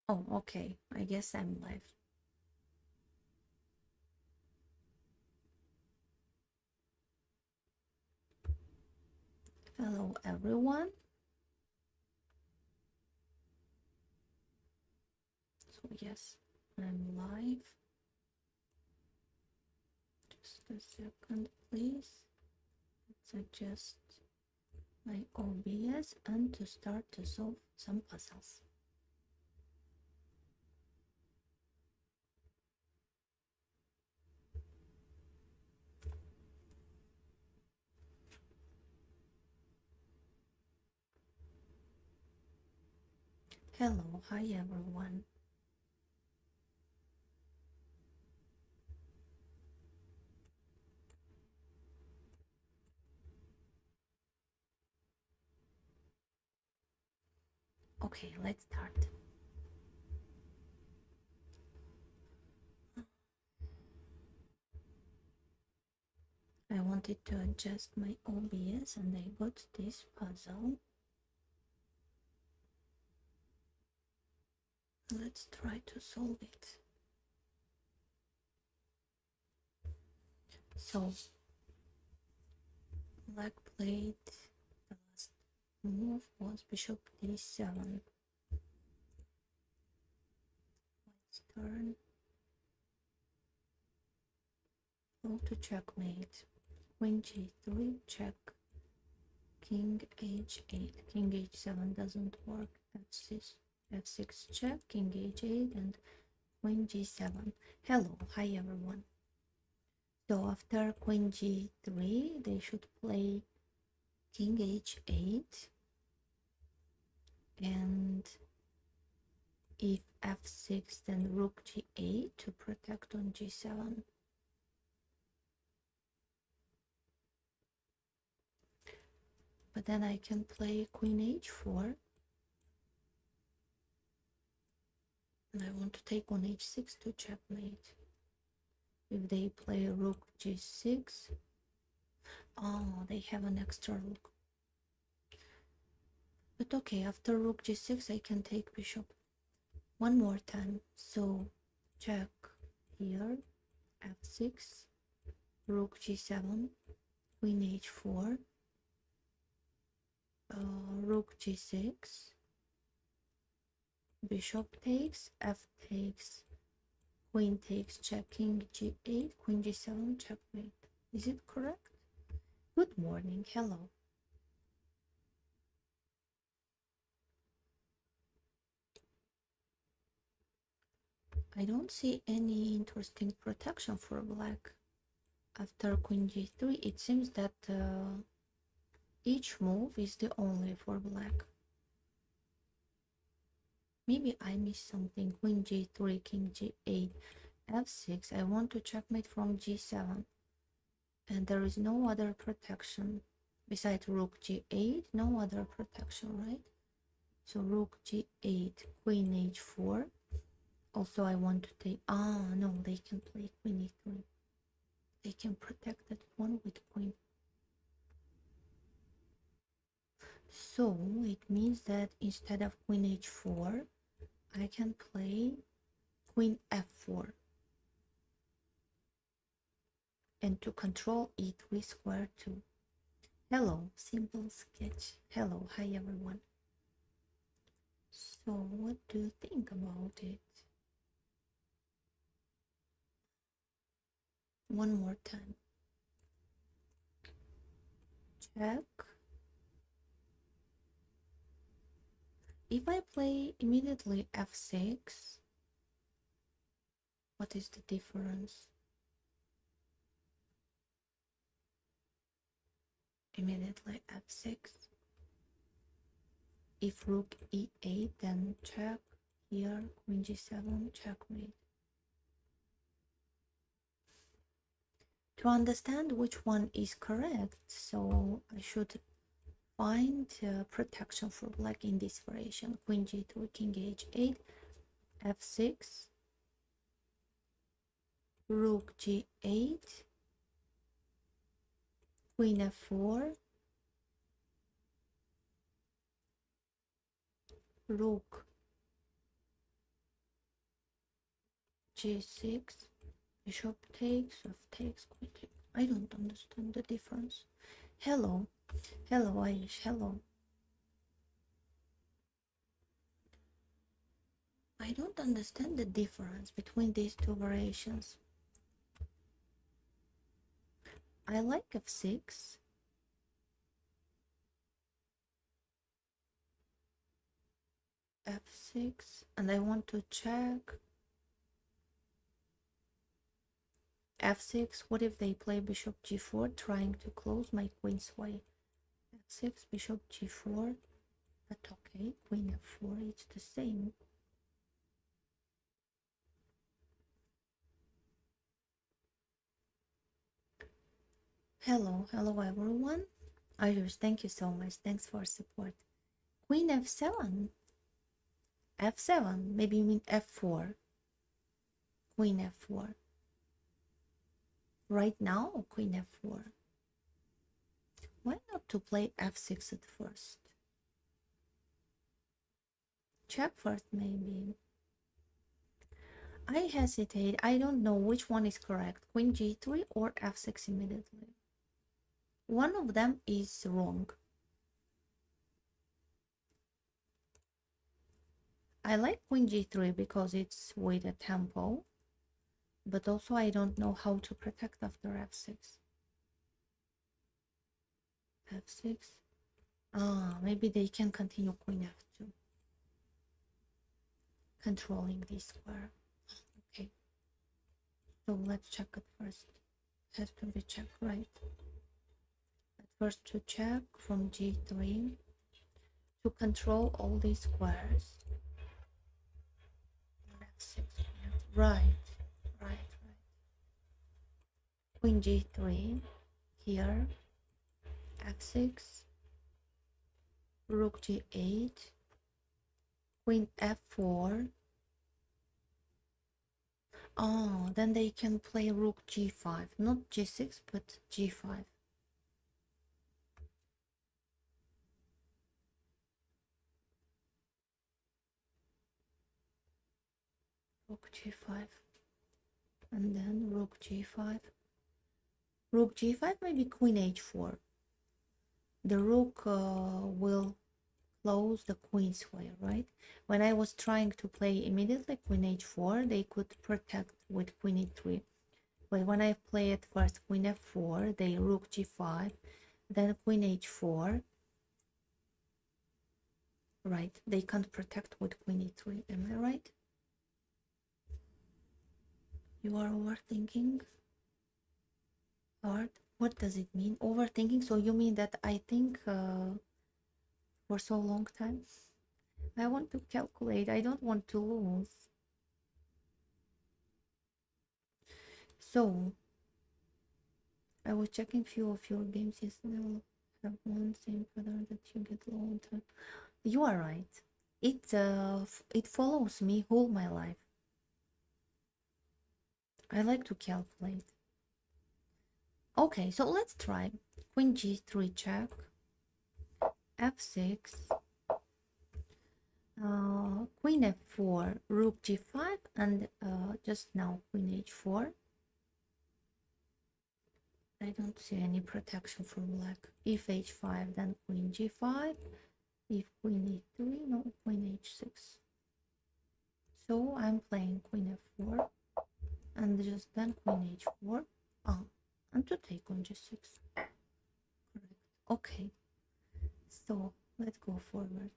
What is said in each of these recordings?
Oh, okay. I guess I'm live. Hello, everyone. So, yes, I'm live. Just a second, please. Let's adjust my OBS and to start to solve some puzzles. Hello, hi, everyone. Okay, let's start. I wanted to adjust my OBS and I got this puzzle. Let's try to solve it. So, black played the last move was bishop d7. Let's turn. Go to checkmate. Queen g3, check. King h8. King h7 doesn't work. f6, f6 check. King h8 and queen g7. Hello, hi everyone. So after queen g3, they should play king h8, and if f6, then rook g8 to protect on g7. But then I can play queen h4, and I want to take on h6 to checkmate. If they play rook g6, oh, they have an extra rook. But okay, after rook g6, I can take bishop one more time. So check here, f6, rook g7, queen h4, rook g6, bishop takes, f takes, queen takes, check, king g8, queen g7, checkmate. Is it correct? Good morning, hello. I don't see any interesting protection for black. After queen g3, it seems that each move is the only for black. Maybe I missed something. Queen g3, king g8, f6. I want to checkmate from g7. And there is no other protection. Besides rook g8, no other protection, right? So rook g8, queen h4. Also, I want to take... Ah, no, they can play queen e3. They can protect that one with queen. So it means that instead of queen h4, I can play queen f4. And to control it, we square 2. Hello, simple sketch. Hello, hi everyone. So what do you think about it? One more time. Check. If I play immediately f6, what is the difference? Immediately f6. If rook e8, then check. Here, queen g7, checkmate. To understand which one is correct, so I should find protection for black in this variation. Queen g3, king h8, f6, rook g8, queen f4, rook g6, bishop takes, f takes, queen takes. I don't understand the difference. Hello, hello Aish, hello. I don't understand the difference between these two variations. I like f6. f6, and I want to check f6. What if they play bishop g4, trying to close my queen's way? f6, bishop g4, but okay, queen f4, it's the same. Hello everyone. Ayush, thank you so much. Thanks for support. Queen f7. f7, maybe you mean f4. Queen f4. Right now, queen f4. Why not to play f6 at first? Check first, maybe. I hesitate. I don't know which one is correct. Queen g3 or f6 immediately. One of them is wrong. I like queen g3 because it's with a tempo, but also I don't know how to protect after f6. f6. Maybe they can continue queen f2, controlling this square. Okay, so let's check it first. It has to be checked, right? First to check from g3 to control all these squares. f6, right. Queen g3 here, f6, rook g8, queen f4. Then they can play rook g5, not g6 but g5. Rook g5, and then rook g5. Rook g5, maybe queen h4. The rook will close the queen's way, right? When I was trying to play immediately queen h4, they could protect with queen e3. But when I play at first queen f4, they rook g5, then queen h4. Right, they can't protect with queen e3. Am I right? You are overthinking? Art? What does it mean? Overthinking? So you mean that I think for so long time? I want to calculate. I don't want to lose. So I was checking few of your games yesterday. I'll have one same pattern that you get low on time. You are right. It follows me whole my life. I like to calculate. Okay, so let's try. Queen g3 check, f6, queen f4, rook g5, and just now queen h4. I don't see any protection for black. If h5, then queen g5. If queen e3, no, queen h6. So I'm playing queen f4, and just then queen h4. And to take on g6. Correct. Okay. So let's go forward.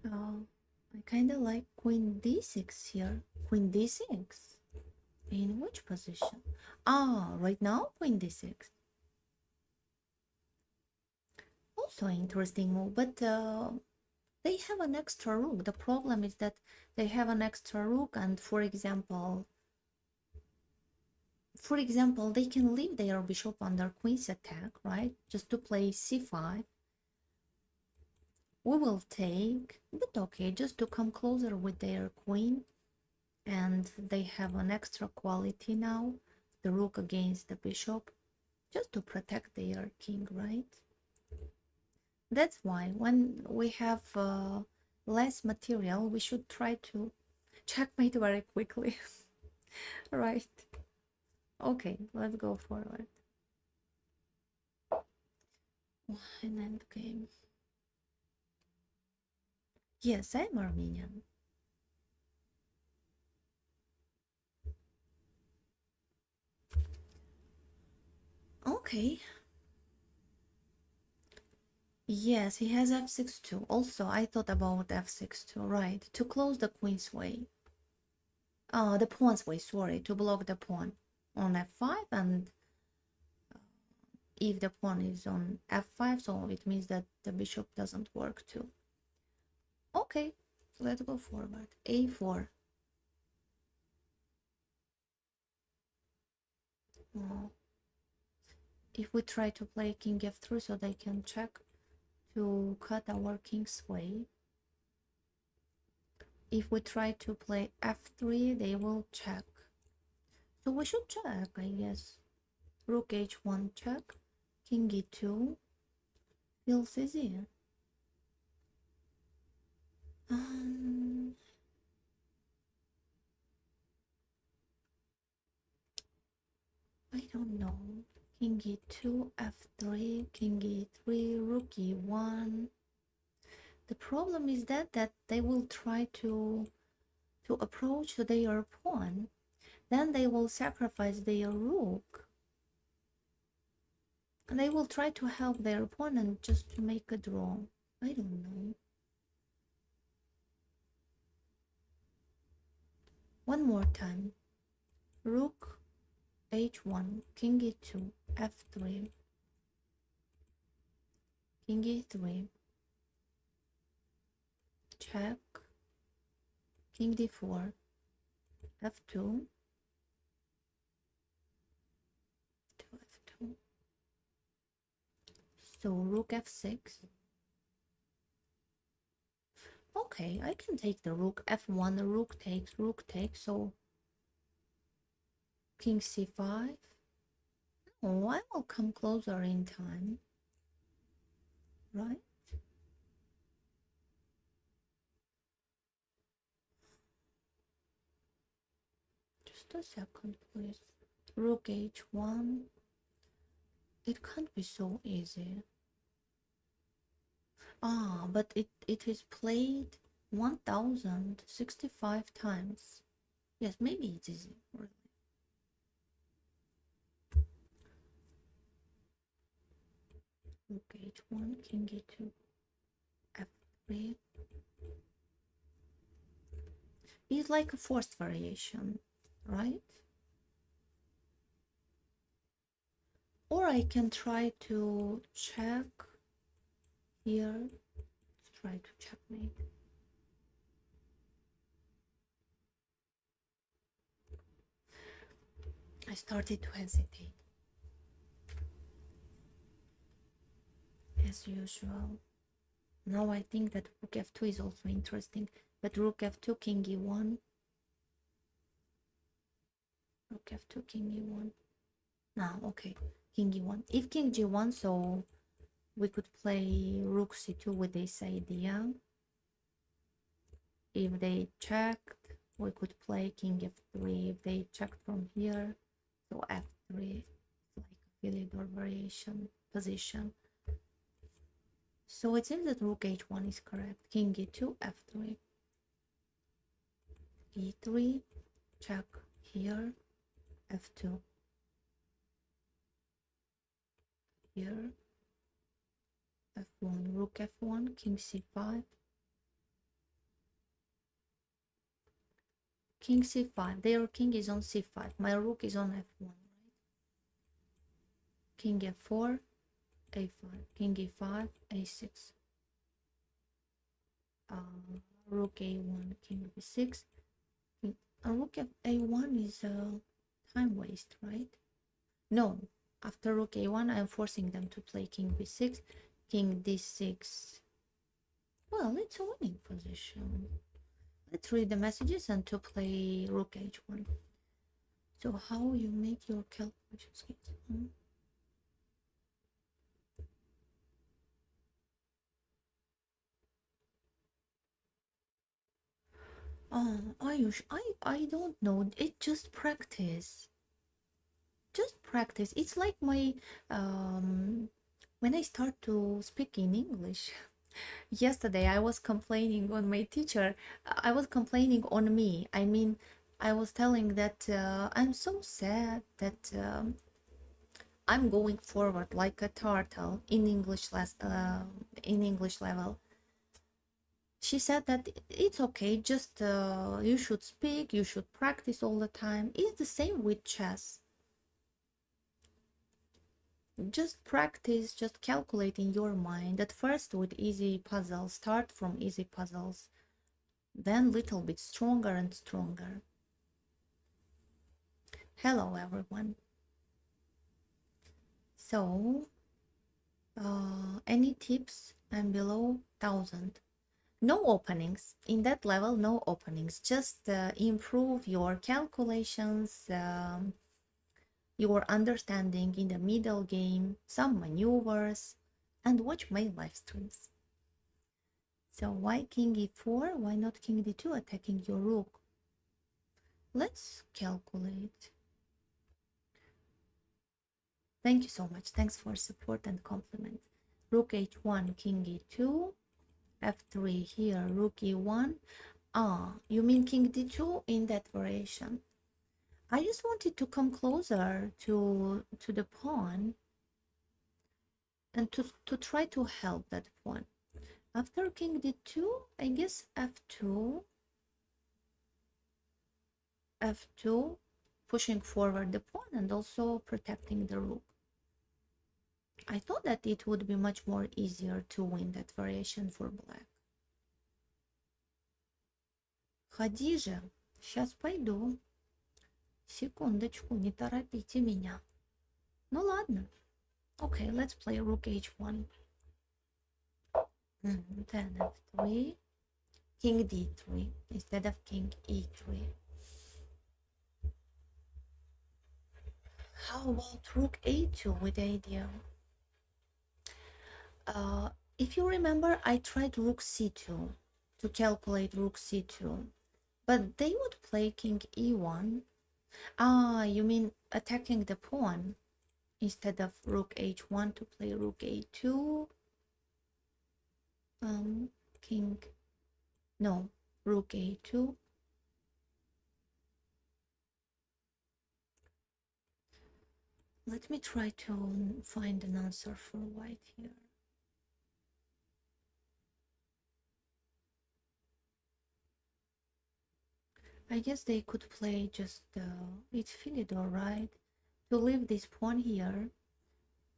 I kind of like queen d6 here. Queen d6. In which position? Right now queen d6. Also interesting move, but they have an extra rook. The problem is that they have an extra rook, and for example, they can leave their bishop under queen's attack, right? Just to play c5. We will take, but okay, just to come closer with their queen. And they have an extra quality now, the rook against the bishop, just to protect their king, right? That's why when we have less material, we should try to checkmate very quickly. Right. Okay, let's go forward. An endgame. Yes, I'm Armenian. Okay. Yes, he has f6 too. Also, I thought about f6 too, right? To close the queen's way. The pawn's way, sorry, to block the pawn on f5, and if the pawn is on f5, so it means that the bishop doesn't work too. Okay, let's go forward. a4. If we try to play king f3 so they can check to cut our king's way. If we try to play f3, they will check. So we should check, I guess. Rook h1 check. King e2. Feels easy. I don't know. King e2, f3, king e3, rook e1. The problem is that they will try to approach their pawn. Then they will sacrifice their rook. And they will try to help their opponent just to make a draw. I don't know. One more time. Rook h1, king e2, f3, king e3, check, king d4, f2, f2. So rook f6. Okay, I can take the rook f1, the rook takes, so king c5. Oh, I will come closer in time, right? Just a second, please. Rook h1. It can't be so easy. But it is played 1065 times. Yes, maybe it's easy, really. Rook h1, king e2, f3. It's like a forced variation, right? Or I can try to check here. Let's try to checkmate. I started to hesitate. As usual. Now I think that rook f2 is also interesting. But rook f2, king e1. Rook f2, king e1. Now, okay, king e1. If king g1, so we could play rook c2 with this idea. If they checked, we could play king f3. If they checked from here, so f3, like a Philidor variation position. So it seems that rook h1 is correct. King e2, f3, e3, check here, f2, here, f1, rook f1, king c5, king c5. Their king is on c5. My rook is on f1, right? King f4, a5, king e5, a6. Rook a1, king b6. Rook a1 is a time waste, right? No, after rook a1, I'm forcing them to play king b6, king d6. Well, it's a winning position. Let's read the messages and to play rook h1. So how you make your calculations? Ayush, I don't know. It just practice. Just practice. It's like my when I start to speak in English. Yesterday I was complaining on my teacher. I was complaining on me. I mean, I was telling that I'm so sad that I'm going forward like a turtle in in English level. She said that it's okay, just you should speak, you should practice all the time. It's the same with chess. Just practice, just calculate in your mind. At first with easy puzzles, start from easy puzzles, then little bit stronger and stronger. Hello everyone. So, any tips? I'm below 1000. No openings in that level, no openings, just improve your calculations, your understanding in the middle game, some maneuvers, and watch my live streams. So why king e4? Why not king d2 attacking your rook? Let's calculate. Thank you so much. Thanks for support and compliment. Rook h1, king e2, f3 here, rook e1. Ah, you mean king d2 in that variation? I just wanted to come closer to the pawn and to try to help that pawn. After king d2, I guess f2, f2, pushing forward the pawn and also protecting the rook. I thought that it would be much more easier to win that variation for black. Ходи же, сейчас пойду. Секундочку, не торопите меня. Ну ладно. Okay, let's play rook h1. Then f3, king d3 instead of king e3. How about rook a2 with the idea? If you remember, I tried rook c2 to calculate rook c2, but they would play king e1. Ah, you mean attacking the pawn instead of rook h1 to play rook a2? King, no, rook a2. Let me try to find an answer for white here. I guess they could play just it's Philidor, right? To leave this pawn here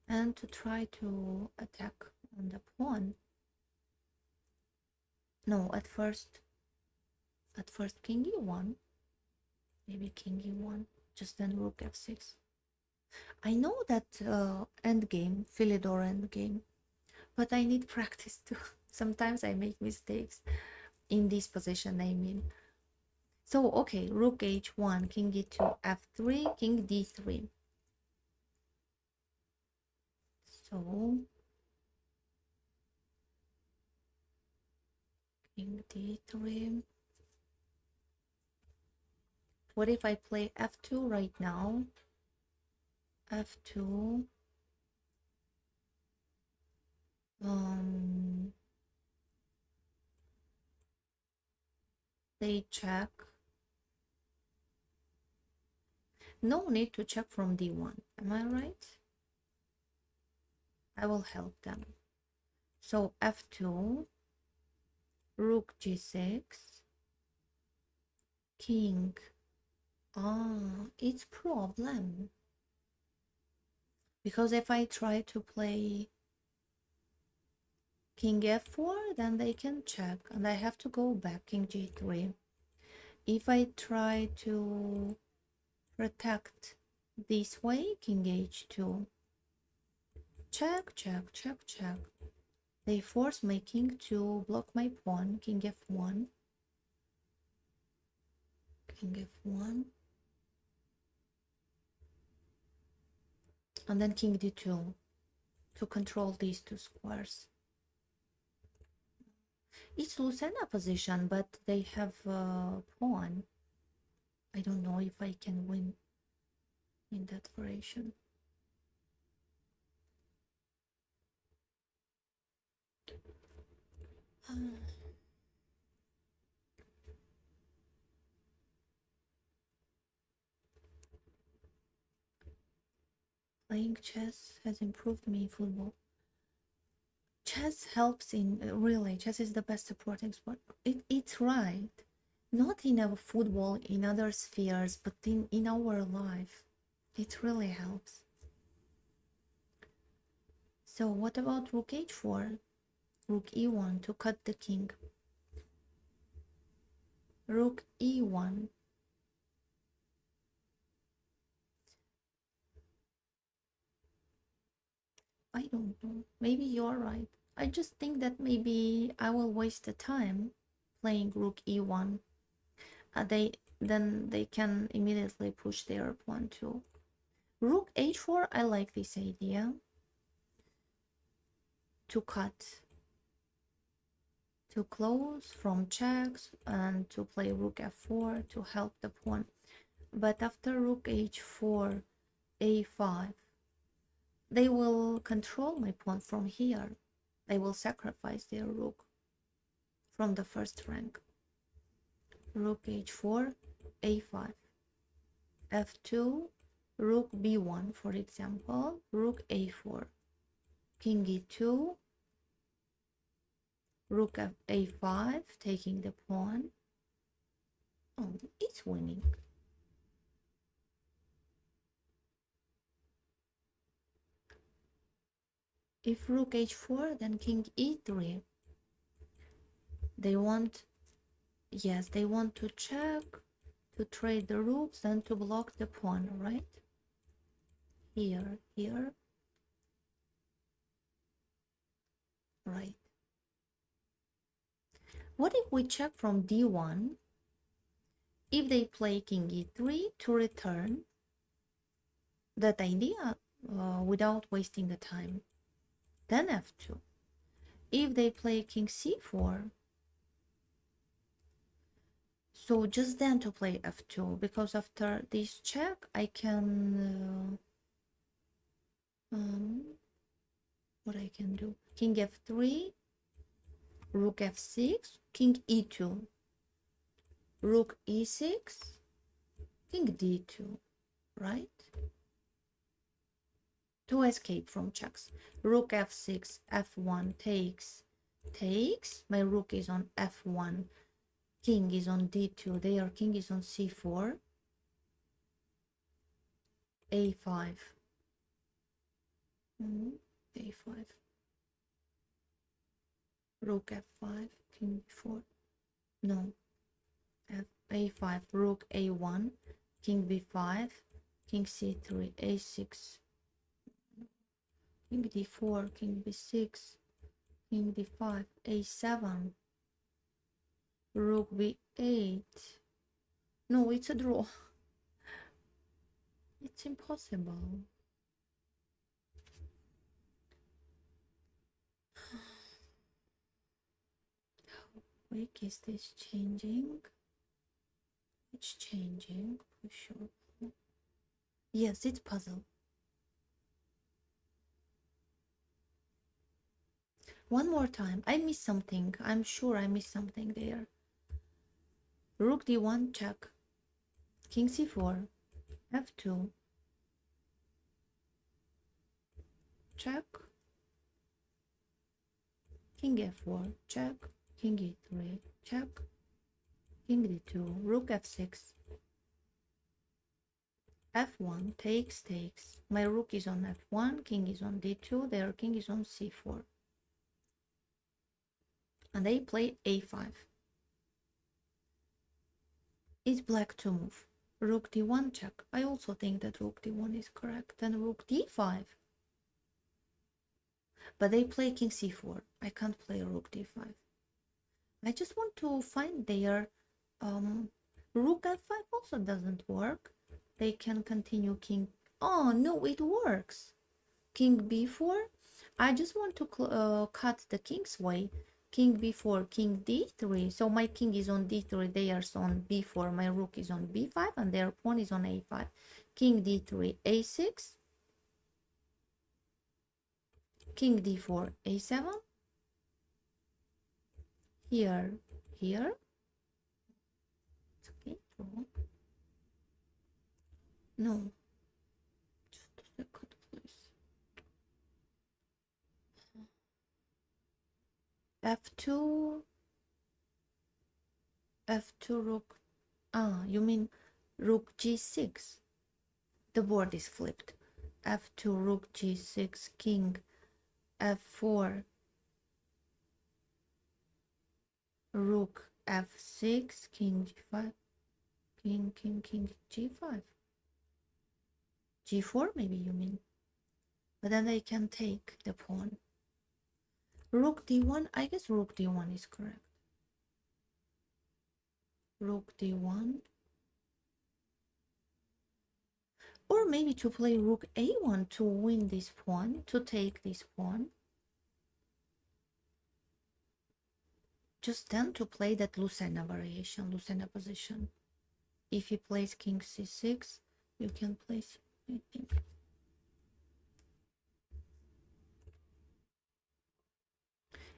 and to try to attack on the pawn. No, at first king e1. Maybe king e1, just then rook f6. I know that endgame, Philidor endgame, but I need practice too. Sometimes I make mistakes in this position, I mean. So, okay, rook h1, king e2, f3, king d3. So, king d3. What if I play f2 right now? F2. They check. No need to check from d1. Am I right? I will help them. So f2, rook g6, king. Ah, it's problem. Because if I try to play king f4, then they can check and I have to go back king g3. If I try to protect this way, king h2, check, check, check, check. They force my king to block my pawn, king f1, king f1, and then king d2 to control these two squares. It's Lucena position, but they have pawn. I don't know if I can win in that variation. Playing chess has improved me in football. Chess helps in really. Chess is the best supporting sport. It's right, not in our football, in other spheres, but in our life. It really helps. So what about rook h4? Rook e1 to cut the king. Rook e1. I don't know. Maybe you're right. I just think that maybe I will waste the time playing rook e1. Then they can immediately push their pawn too. Rook h4, I like this idea. To cut, to close from checks, and to play rook f4 to help the pawn. But after rook h4, a5, they will control my pawn from here. They will sacrifice their rook from the first rank. Rook h4, a5, f2, rook b1, for example, rook a4, king e2, rook a5, taking the pawn. Oh, it's winning. If rook h4, then king e3. They want, yes, they want to check, to trade the rooks, then to block the pawn, right? Here, right. What if we check from d1? If they play king e3 to return that idea without wasting the time, then f2. If they play king c4, so just then to play f2, because after this check I can what I can do, king f3, rook f6, king e2, rook e6, king d2, right? To escape from checks. Rook f6, f1 takes, my rook is on f1, king is on d2, their king is on c4, a5, a5, rook f5, king b4, no, a5, rook a1, king b5, king c3, a6, king d4, king b6, king d5, a7, rook b8. No, it's a draw. It's impossible. How quick is this changing? It's changing for sure. Yes, it's puzzle. One more time. I missed something. I'm sure I missed something there. Rook d1 check. King c4. f2. Check. King f4. Check. King e3. Check. King d2. Rook f6. f1 takes. My rook is on f1. King is on d2. Their king is on c4. And they play a5. It's black to move. Rook d1 check. I also think that rook d1 is correct. Then rook d5. But they play king c4. I can't play rook d5. I just want to find their rook f5 also doesn't work. They can continue king. Oh no, it works. King b4. I just want to cut the king's way. king b4, king d3. So my king is on d3, they are on b4, my rook is on b5, and their pawn is on a5. King d3, a6, king d4, a7, here, here. It's okay, no, just a second, please. f2, f2 rook. You mean rook g6? The board is flipped. f2 rook g6, king f4, rook f6, king g5, king g5, g4 maybe you mean, but then they can take the pawn. Rook d1, I guess rook d1 is correct. Rook d1, or maybe to play rook a1 to win this pawn, to take this pawn. Just then to play that Lucena variation, Lucena position. If he plays king c6, you can place, I think.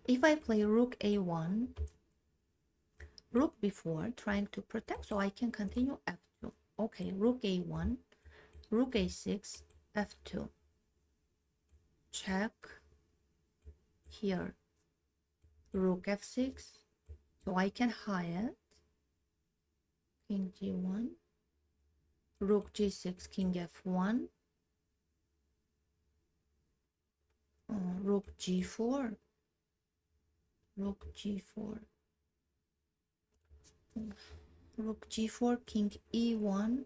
If I play rook a1, rook b4, trying to protect, so I can continue f2. Okay, rook a1, rook a6, f2. Check. Here, rook f6, so I can hide. King g1, rook g6, king f1, rook g4, rook g4, rook g4, king e1,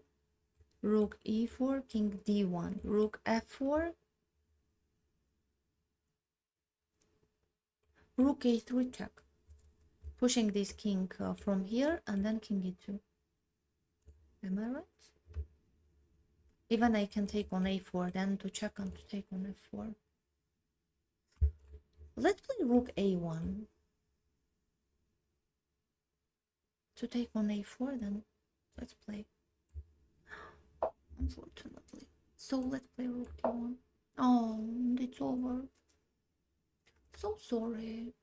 rook e4, king d1, rook f4, rook a3 check, pushing this king from here, and then king e2. Am I right? Even I can take on a4, then to check and to take on f4. Let's play rook a1 to take on a4, then let's play. Unfortunately. So let's play rook d1. Oh, it's over. So sorry.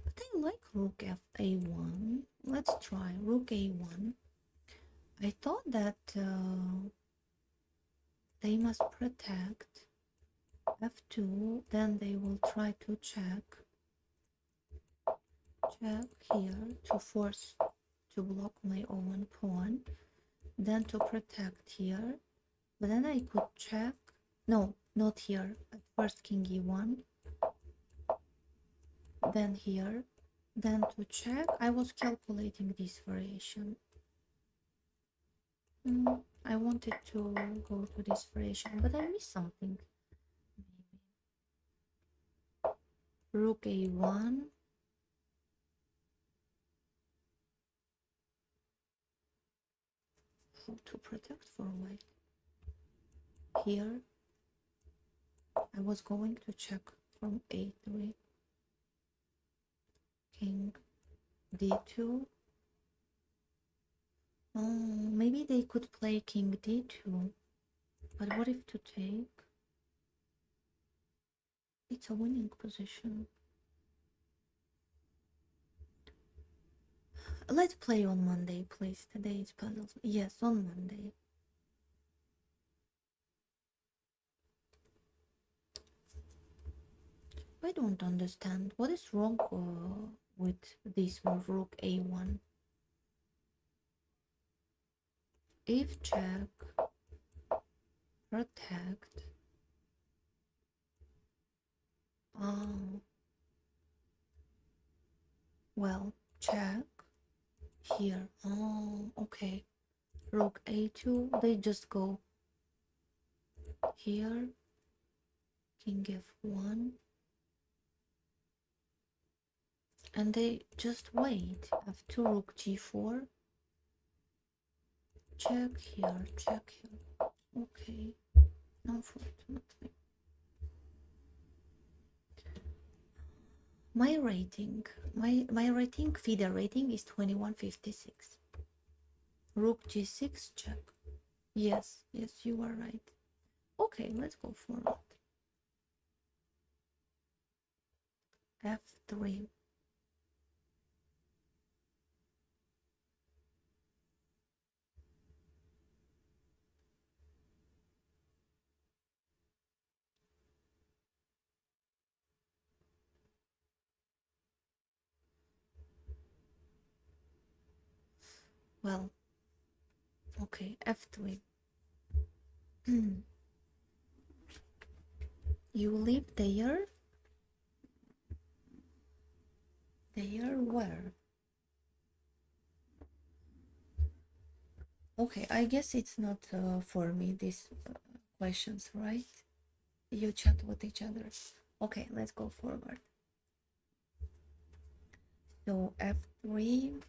But I like rook a1. Let's try rook a1. I thought that they must protect f2, then they will try to check here to force to block my own pawn, then to protect here, but then I could check, no, not here, at first king e1, then here, then to check. I was calculating this variation. I wanted to go to this variation, but I missed something. Rook a1, how to protect for white. Here I was going to check from a3, king d2. Oh, maybe they could play king d2, but what if to take? It's a winning position. Let's play on Monday, please. Today is puzzles. Yes, on Monday. I don't understand. What is wrong with this move, rook a1? If check, protect. Oh. Well, check. Here. Oh, okay. Rook a2. They just go here. King f1. And they just wait. F2, rook g4. Check here, check here. Okay. Unfortunately. My rating, my rating, FIDE rating is 2156. Rook g6 check. Yes, yes, you are right. Okay, let's go forward. f3. Well, okay, f3. You live there? There where? Okay, I guess it's not for me, these questions, right? You chat with each other. Okay, let's go forward. So f3.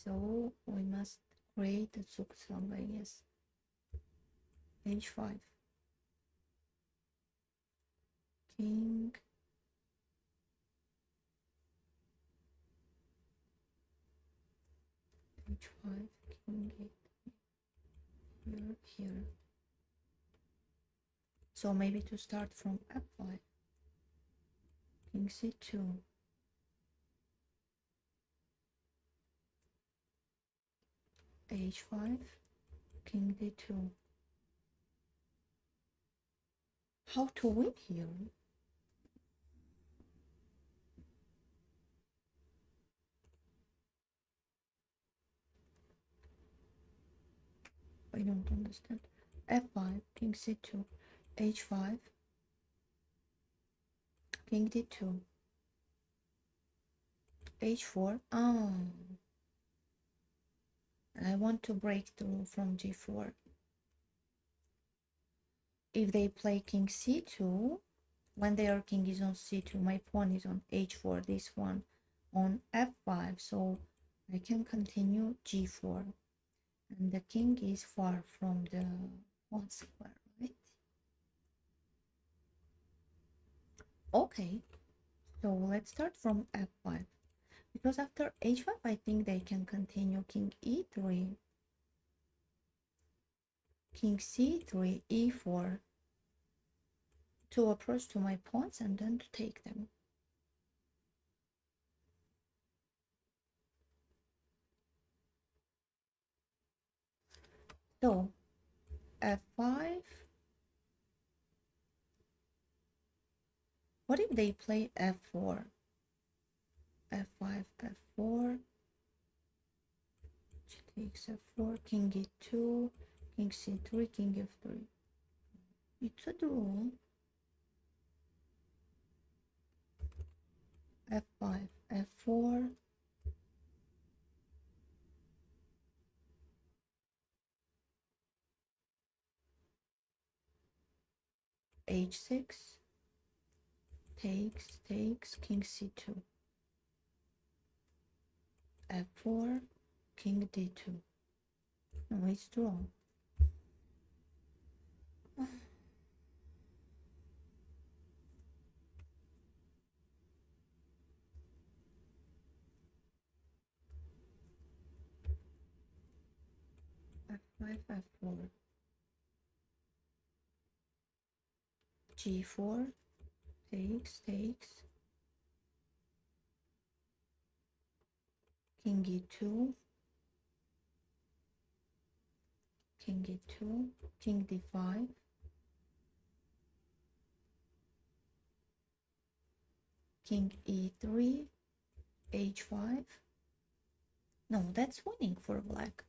So we must create a zugzwang, I guess. h5. King. h5. King 8. Here, here. So maybe to start from f5. King c2. h5. King d2. How to win here? I don't understand. f5. King c2. h5. King d2. h4. I want to break through from g4. If they play king c2, when their king is on c2, my pawn is on h4, this one on f5, so I can continue g4, and the king is far from the pawn square, right? Okay, so let's start from f5, because after h5 I think they can continue king e3, king c3, e4, to approach to my pawns and then to take them. So f5. What if they play f4? f5, f4, takes f4, king e2, king c3, king f3. It's a draw. f5, f4, h6, takes, king c2, f4, king d2. No, it's draw. f5, f4, g4, takes, king e2, king e2, king d5, king e3, h5. No, that's winning for black.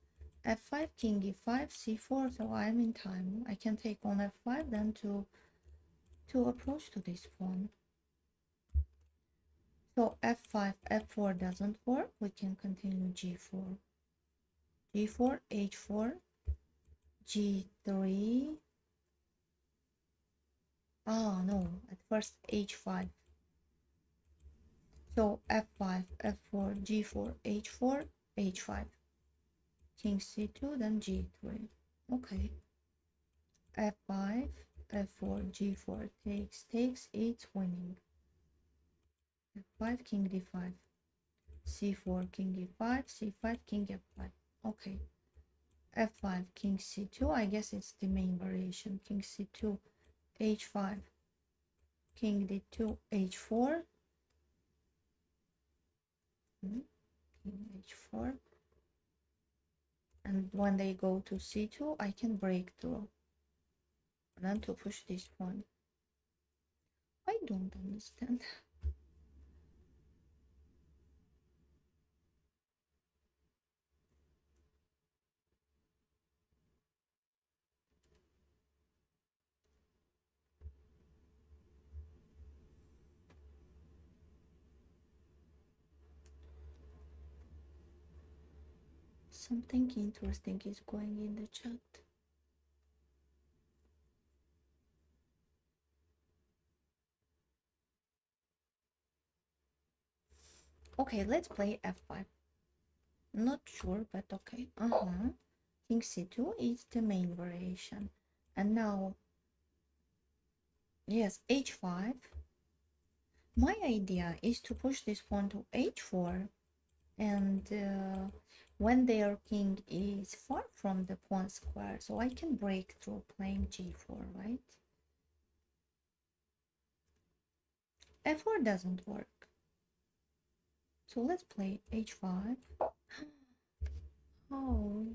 f5, king e5, c4, so I'm in time. I can take on f5 then to approach to this pawn. So f5, f4 doesn't work. We can continue g4. g4, h4, g3. No, at first h5. So f5, f4, g4, h4, h5. King c2, then g3. Okay. f5, f4, g4, takes, it's winning. f5, king d5, c4, king e5, c5, king f5. Okay. f5, king c2, I guess it's the main variation. King c2, h5, king d2, h4, king h4, and when they go to c2, I can break through, and then to push this one. I don't understand. Something interesting is going in the chat. Okay, let's play f5. Not sure, but okay. King c2 is the main variation. And now, yes, h5. My idea is to push this pawn to h4, and when their king is far from the pawn square, so I can break through playing g4, right? f4 doesn't work. So let's play h5. Oh.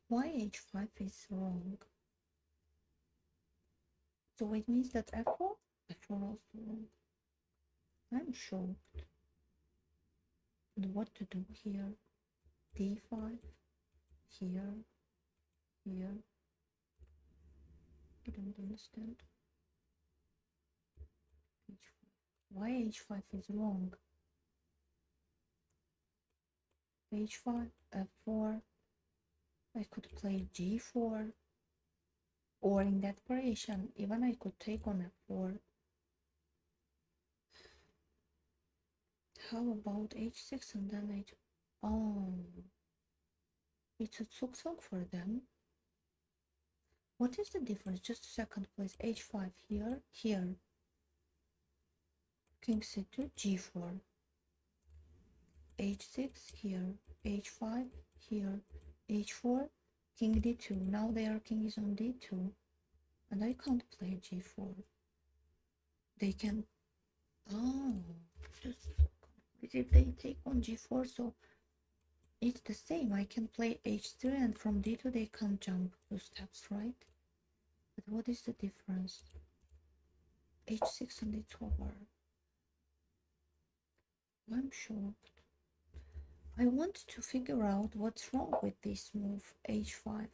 Why h5 is wrong? So it means that f4? f4 also wrong. I'm shocked. And what to do here? d5, here, here. I don't understand. h5. Why h5 is wrong? h5, f4. I could play g4, or in that variation, even I could take on f4. How about h6 and then h... Oh, it's a tsuk for them. What is the difference? Just a second, please. h5 here, here. King c2, g4. h6 here, h5 here, h4, king d2. Now their king is on d2, and I can't play g4. They can... Oh, just if they take on g4, so it's the same. I can play h3, and from d2 they can't jump 2 steps, right? But what is the difference? h6 and it's over. I'm shocked. I want to figure out what's wrong with this move, h5.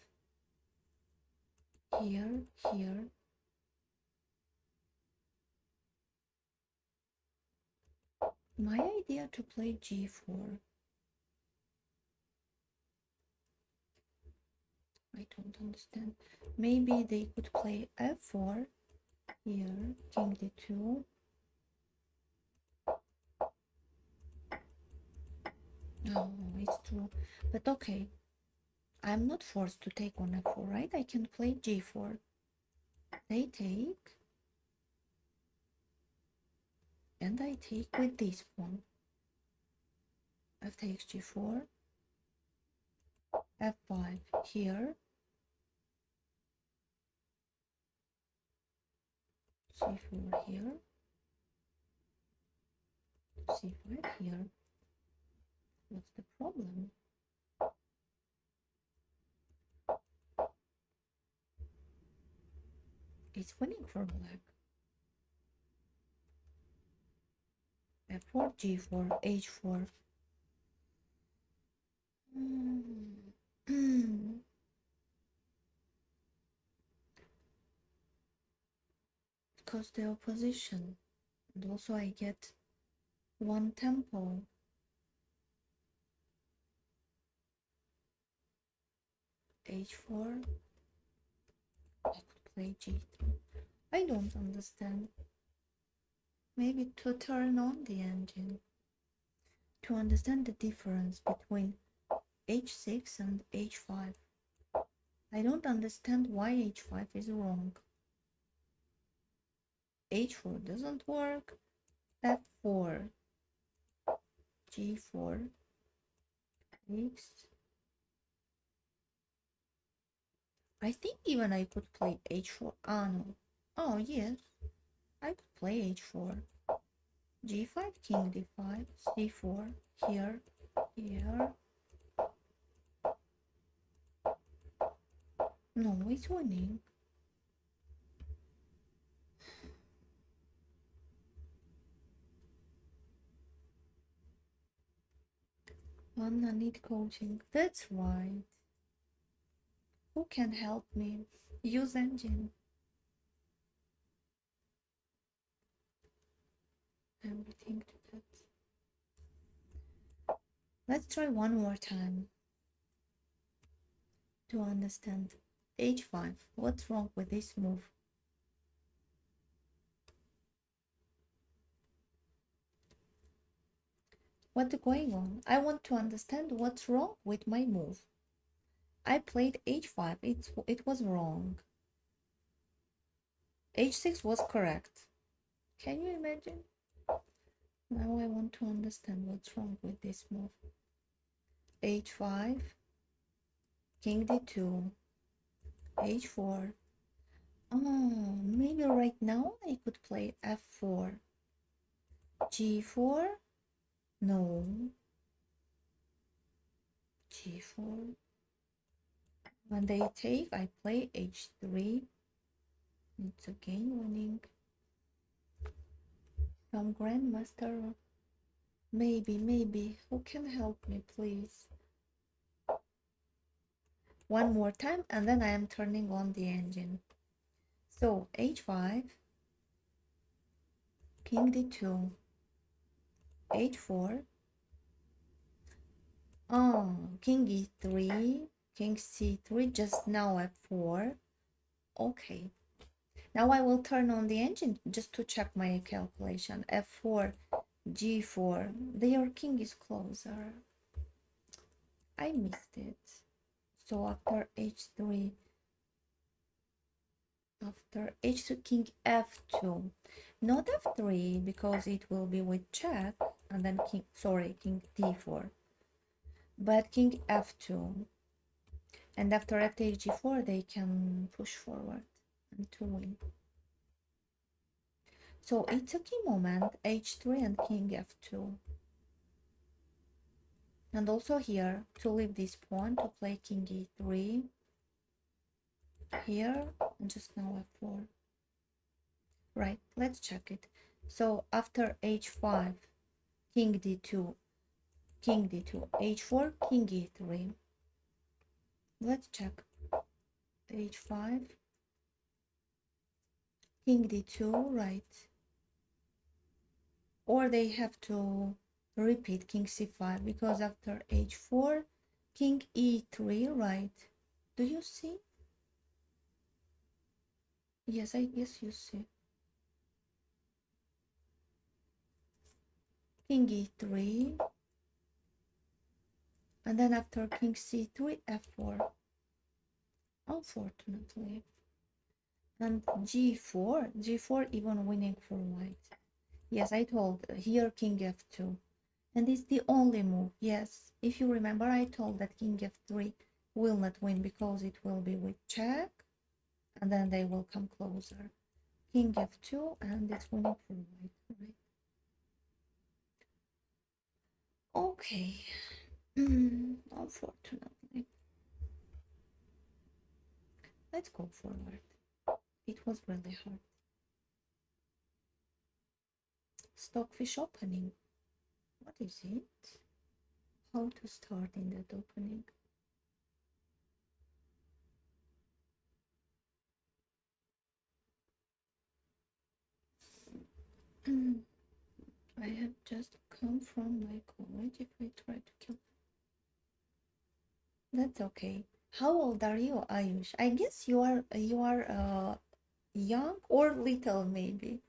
Here, here. My idea to play g4. I don't understand. Maybe they could play f4 here, king d2. No, it's true. But okay, I'm not forced to take on f4, right? I can play g4. They take, and I take with this pawn. F takes g4, f5 here, c4 here, c5 here. What's the problem? It's winning for black. f4, g4, h4. Because the opposition, and also I get one tempo. h4. I could play g3. I don't understand. Maybe to turn on the engine, to understand the difference between h6 and h5. I don't understand why h5 is wrong. h4 doesn't work. f4, g4, x. I think even I could play h4. Ah, no. Oh, yes. I could play h4. g5, king d5, c4, here, here. No, it's winning. Anna need coaching. That's right. Who can help me? Use engine. Everything to that. Let's try one more time to understand. h5. What's wrong with this move? What's going on? I want to understand what's wrong with my move. I played h5. It was wrong. h6 was correct. Can you imagine? Now I want to understand what's wrong with this move. h5, king d2, h4. Oh, maybe right now I could play f4, g4. No, g4. When they take, I play h3. It's again winning. Some grandmaster. Maybe. Who can help me, please? One more time, and then I am turning on the engine. So h5, king d2, h4. Oh, king e3, king c3. Just now f4. Okay. Now I will turn on the engine just to check my calculation. f4, g4. Their king is closer. I missed it. So after h3, king f2, not f3 because it will be with check, and then king d4, but king f2, and after f takes g4 they can push forward and to win. So it's a key moment, h3 and king f2. And also here, to leave this pawn, to play king e3, here, and just now f4. Right, let's check it. So after h5, king d2, h4, king e3. Let's check. h5, king d2, right. Or they have to repeat king c5, because after h4, king e3, right. Do you see? Yes, I guess you see. King e3, and then after king c3, f4, unfortunately. And g4 even winning for white. Yes, I told here king f2, and it's the only move. Yes, if you remember, I told that king f3 will not win because it will be with check, and then they will come closer. King f2, and it's winning for white, right? Okay. Unfortunately. Let's go forward. It was really hard. Stockfish opening. What is it? How to start in that opening? I have just come from my college. If I try to kill them, that's okay. How old are you, Ayush? I guess you are young or little, maybe.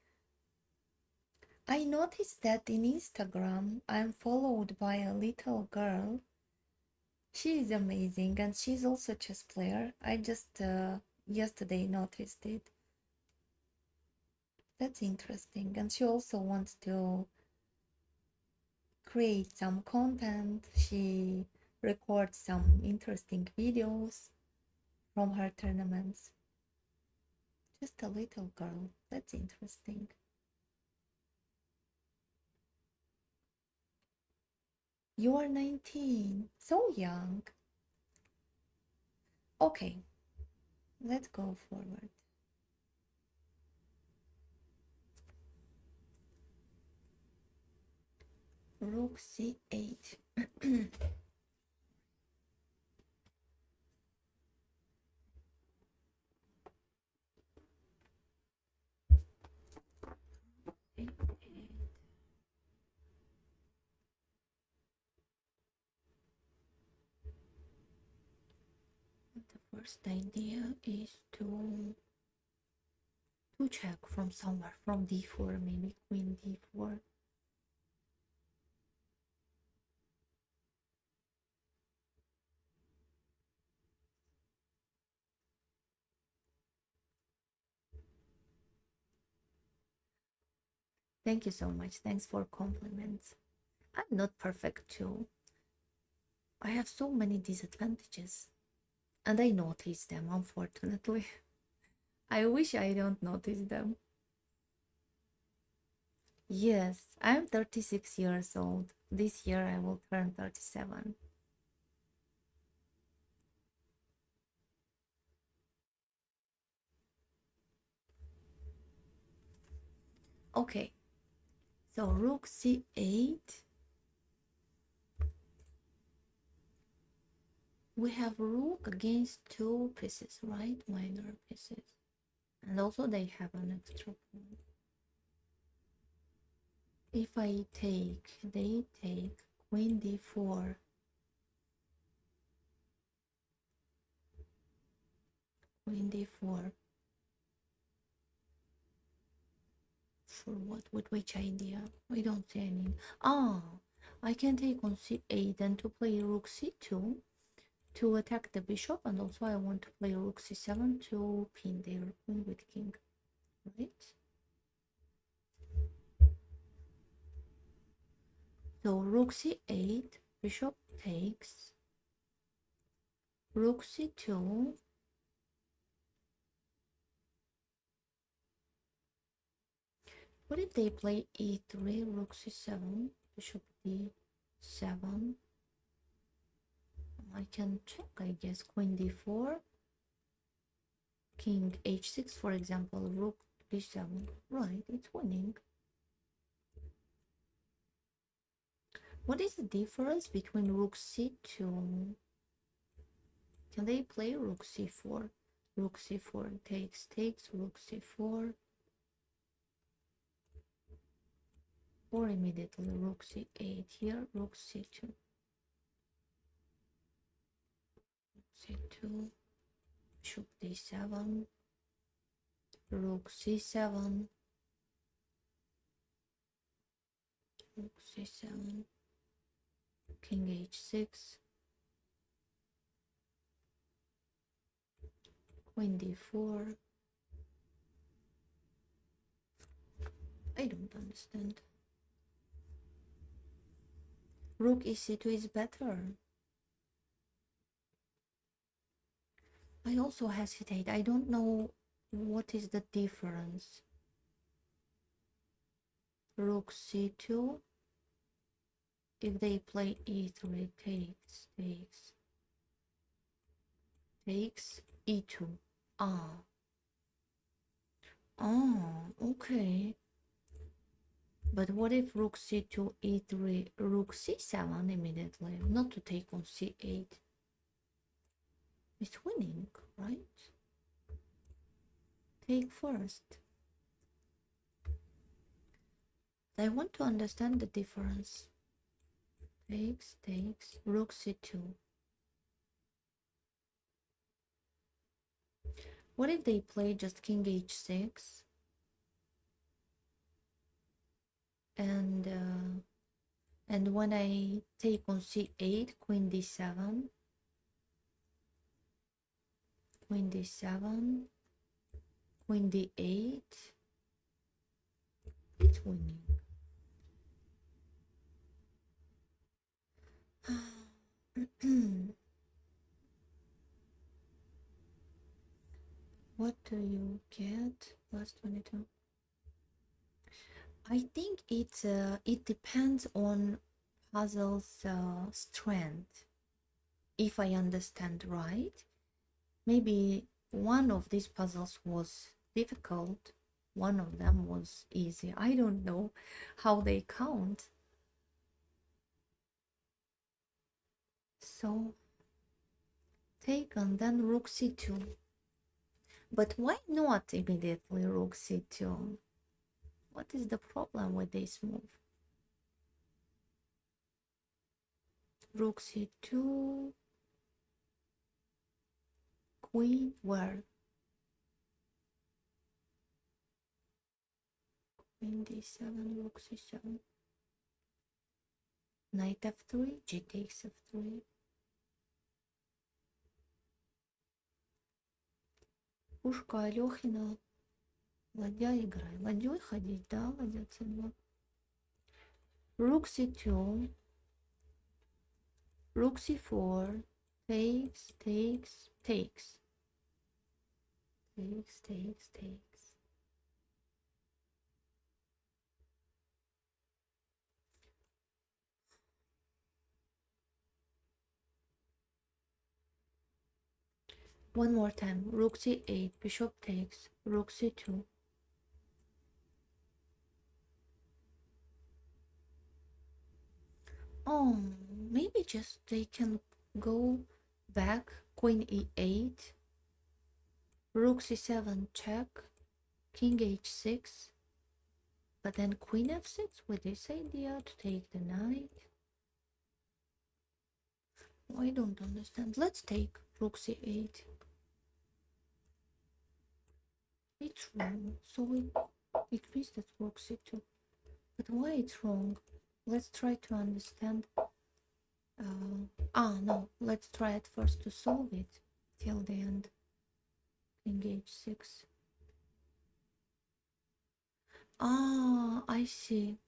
I noticed that in Instagram I'm followed by a little girl. She is amazing, and she's also a chess player. I just yesterday noticed it. That's interesting. And she also wants to create some content. She records some interesting videos from her tournaments. Just a little girl. That's interesting. You are 19. So young. Okay, let's go forward. Rook c8. The first idea is to check from somewhere, from d4, maybe queen d4. Thank you so much. Thanks for compliments. I'm not perfect too. I have so many disadvantages, and I notice them, unfortunately. I wish I don't notice them. Yes, I'm 36 years old. This year I will turn 37. Okay, so rook c8. We have rook against two pieces, right? Minor pieces. And also they have an extra pawn. If I take, they take queen d4. Queen d4. For what? With which idea? We don't see any. Ah, I can take on c8 and to play rook c2 to attack the bishop, and also I want to play rook c7 to pin their queen with king, right? So rook c8, bishop takes, rook c2. What if they play e3, rook c7, bishop d7? I can check, I guess, queen d4, king h6, for example, rook d7. Right, it's winning. What is the difference between rook c2? Can they play rook c4? Rook c4 takes, rook c4. Or immediately rook c8 here, rook c2. c2, bishop d7, rook c7, rook c7, king h6, queen d4. I don't understand. Rook e2 is better. I also hesitate. I don't know what is the difference. Rook c2. If they play e3, takes e2. Ah. Oh, okay. But what if rook c2, e3, rook c7 immediately? Not to take on c8. It's winning, right? Take first. I want to understand the difference. Takes, rook c2. What if they play just king h6? And when I take on c8, queen d7, queen d7, queen d8. It's winning. What do you get? Plus 22. I think it depends on puzzle's strength. If I understand right, maybe one of these puzzles was difficult, one of them was easy. I don't know how they count. So take and then rook c2. But why not immediately rook c2? What is the problem with this move? Rook c2, queen where? Queen d7, rook c7. Knight f3, g takes f3. Пушка Алехина. Ладья играй. Ладьей ходить, да? Ладья c2. Rook c2. Rook c4. Takes, takes, takes. Takes, takes, takes. One more time. Rook c8. Bishop takes. Rook c2. Oh, maybe just they can go back. Queen e8. Rook c7 check. King h6. But then queen f6 with this idea to take the knight. Oh, I don't understand. Let's take rook c8. It's wrong. So it means that rook c2. But why it's wrong? Let's try to understand. No. Let's try at first to solve it till the end. King h6. I see.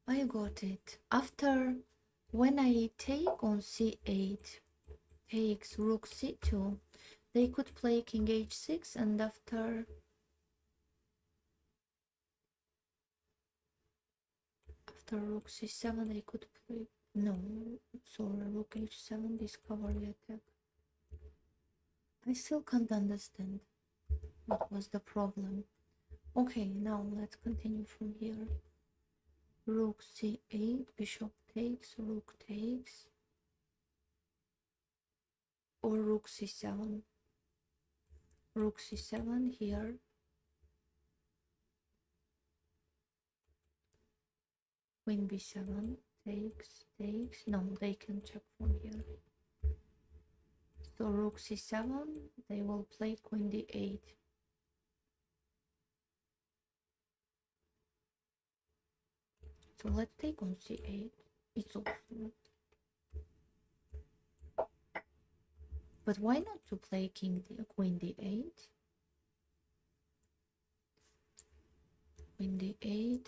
I got it. After, when I take on c8, takes rook c2, they could play king h6, and after rook c7 they could play, no, sorry, rook h7, discover the attack. I still can't understand what was the problem. Okay, now let's continue from here. Rook c8, bishop takes, rook takes, or rook c7. Rook c7 here. Queen b7, takes, takes. No, they can check from here. So rook c7, they will play queen d8. So let's take on c8. It's also. But why not to play queen d8? Queen d8.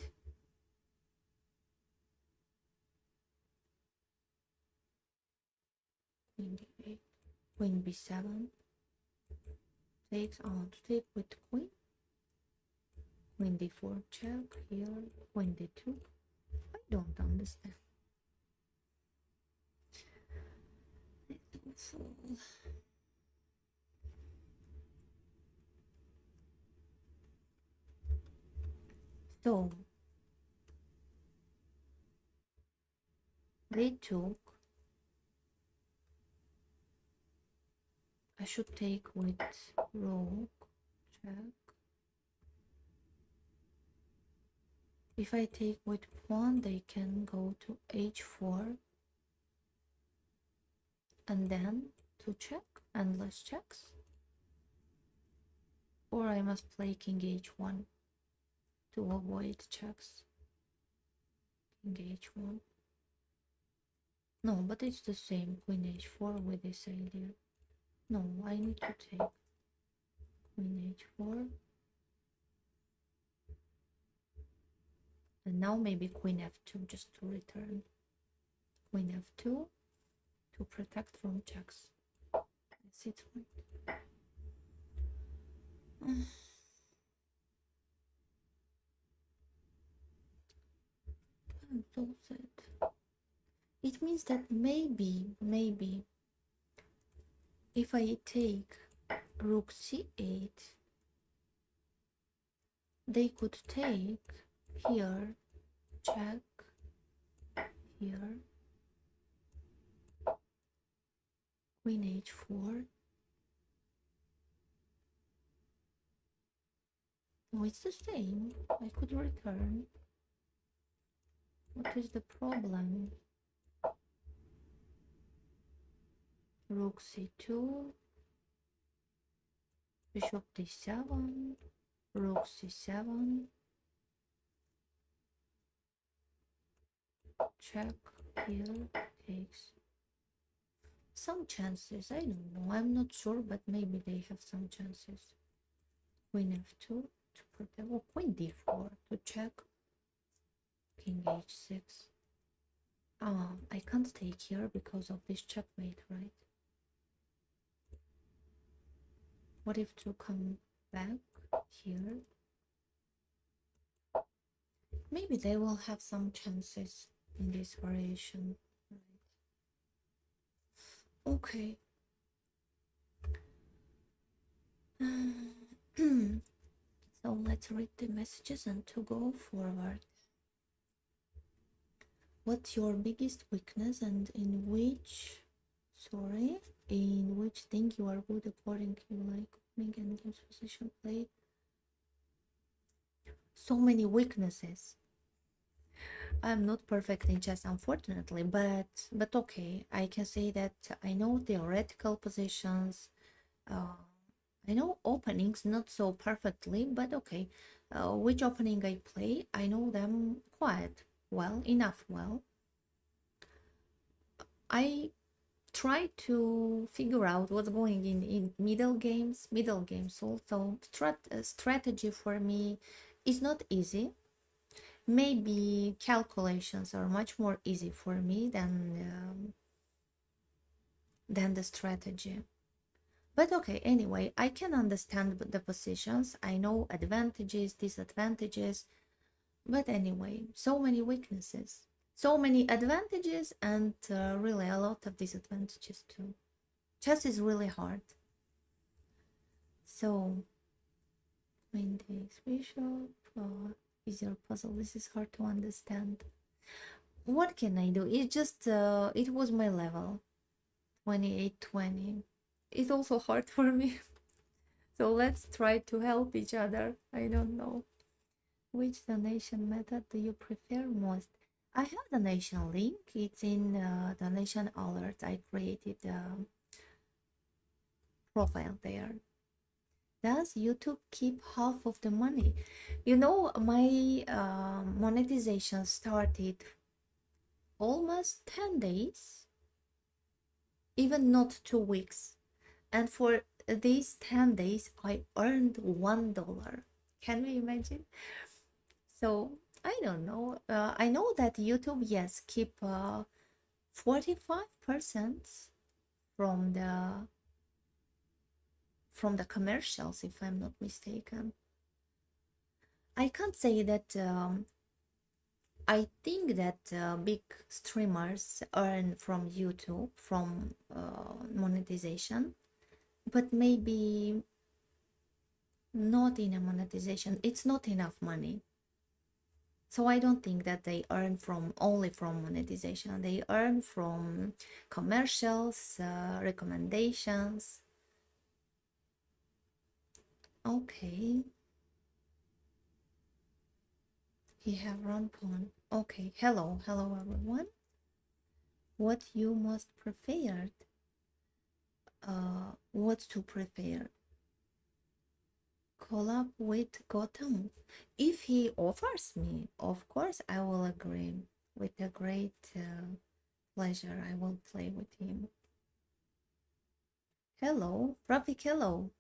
Queen d8. Queen b7. Takes on to take with queen. Queen d4 check here. Queen d2. I don't understand. So they took. I should take with rook, check. If I take with pawn, they can go to h4 and then to check, endless checks. Or I must play king h1 to avoid checks. King h1. No, but it's the same, queen h4 with this idea. No, I need to take queen h4. And now maybe queen f2 just to return. Queen f2 to protect from checks. That's it, right? I'm so sad. It means that maybe if I take rook c8, they could take here, check, here, queen h4. No, it's the same. I could return. What is the problem? Rook c2, bishop d7, rook c7, check, here, takes. Some chances, I don't know, I'm not sure, but maybe they have some chances. Queen f2 to protect, or queen d4 to check, king h6. I can't take here because of this checkmate, right? What if to come back here? Maybe they will have some chances in this variation, right? Okay. So let's read the messages and to go forward. What's your biggest weakness and in which thing you are good according to you, like opening and games position play? So many weaknesses. I'm not perfect in chess, unfortunately, but okay, I can say that I know theoretical positions. I know openings not so perfectly, but okay, which opening I play, I know them quite well, enough well. I try to figure out what's going in middle games. Also strategy for me is not easy. Maybe calculations are much more easy for me than the strategy. But okay, anyway, I can understand the positions. I know advantages, disadvantages. But anyway, so many weaknesses, so many advantages, and really a lot of disadvantages too. Chess is really hard. So, queen takes bishop, easier puzzle. This is hard to understand. What can I do? It just, it was my level, 28-20. It's also hard for me. So let's try to help each other. I don't know. Which donation method do you prefer most? I have donation link. It's in donation alerts. I created a profile there. Does YouTube keep half of the money? You know, my monetization started almost 10 days, even not 2 weeks. And for these 10 days, I earned $1. Can we imagine? So I don't know. I know that YouTube, yes, keep 45% from the commercials, if I'm not mistaken. I can't say that. I think that big streamers earn from YouTube from monetization, but maybe not in a monetization. It's not enough money. So I don't think that they earn only from monetization. They earn from commercials, recommendations. Okay. He have run pawn. Okay. Hello everyone. What you most preferred? What to prepare? Collab with Gotham. If he offers me, of course I will agree. With a great pleasure, I will play with him. Hello, Rafik, hello.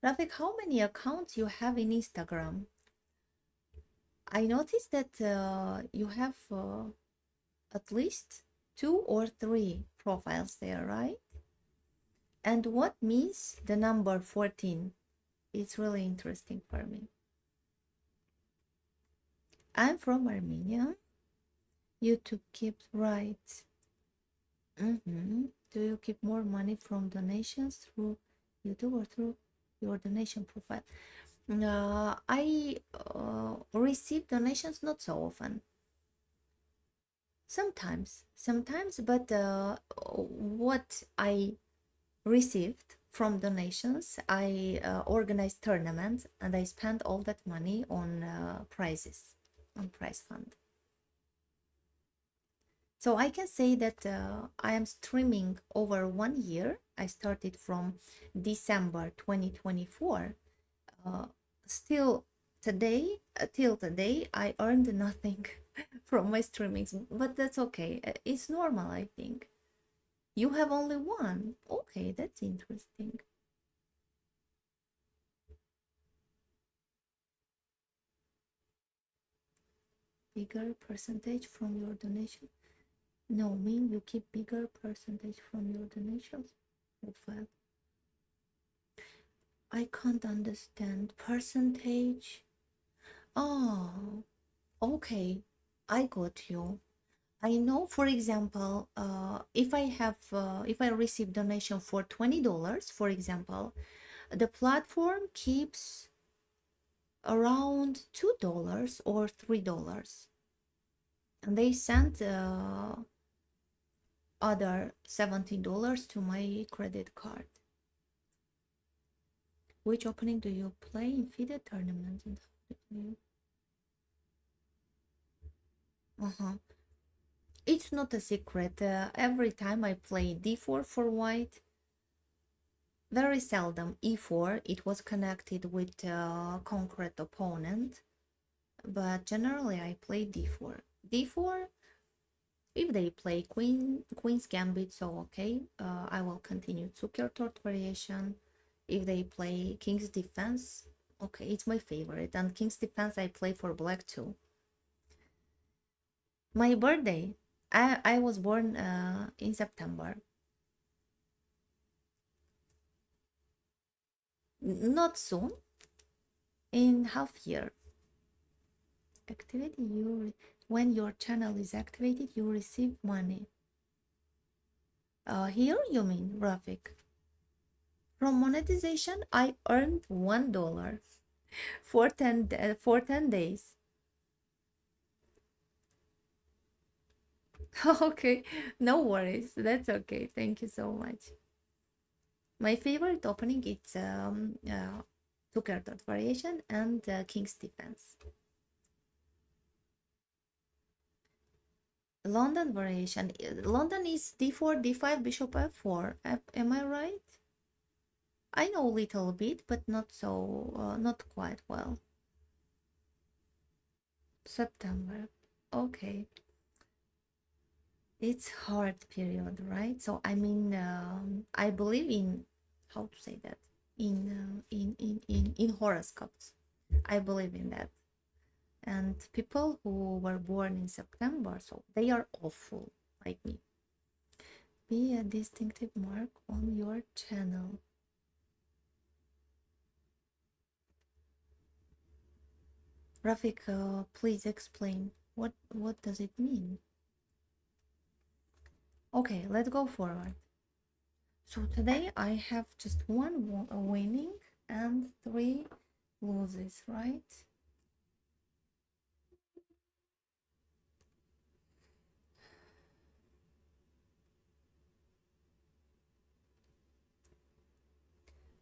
Rafik, how many accounts you have in Instagram? I noticed that you have at least two or three profiles there, right? And what means the number 14? It's really interesting for me. I'm from Armenia. YouTube keeps right. Do you keep more money from donations through YouTube or through your donation profile? I receive donations not so often. Sometimes, but what I received from donations, I organized tournaments and I spent all that money on prizes, on prize fund. So I can say that I am streaming over 1 year. I started from December 2024. Uh, Still today, till today, I earned nothing from my streamings, but that's okay. It's normal, I think. You have only one. Okay, that's interesting. Bigger percentage from your donation. No, mean you keep bigger percentage from your donations profile. I can't understand percentage. Oh, okay. I got you. I know, for example, if I receive donation for $20, for example, the platform keeps around $2 or $3, and they send other $17 to my credit card. Which opening do you play in FIDE tournaments and how do you? Uh-huh. It's not a secret. Every time I play d4 for white, very seldom e4, it was connected with a concrete opponent, but generally I play d4. d4, if they play queen's gambit, so okay, I will continue Zuckertort variation. If they play king's defense, okay, it's my favorite, and king's defense I play for black too. My birthday, I was born in September. Not soon, in half year. Activity when your channel is activated, you receive money. Here you mean, Rafik? From monetization, I earned $1 for 10 days. Okay, no worries. That's okay. Thank you so much. My favorite opening is Tucker dot variation and King's defense. London variation. London is d4, d5, bishop f4. Am I right? I know a little bit, but not so, not quite well. September. Okay. It's hard period, right? So I mean, I believe in how to say that in horoscopes. I believe in that. And people who were born in September, so they are awful like me. Be a distinctive mark on your channel. Rafik, please explain what does it mean? Okay, let's go forward. So today I have just one winning and three loses, right?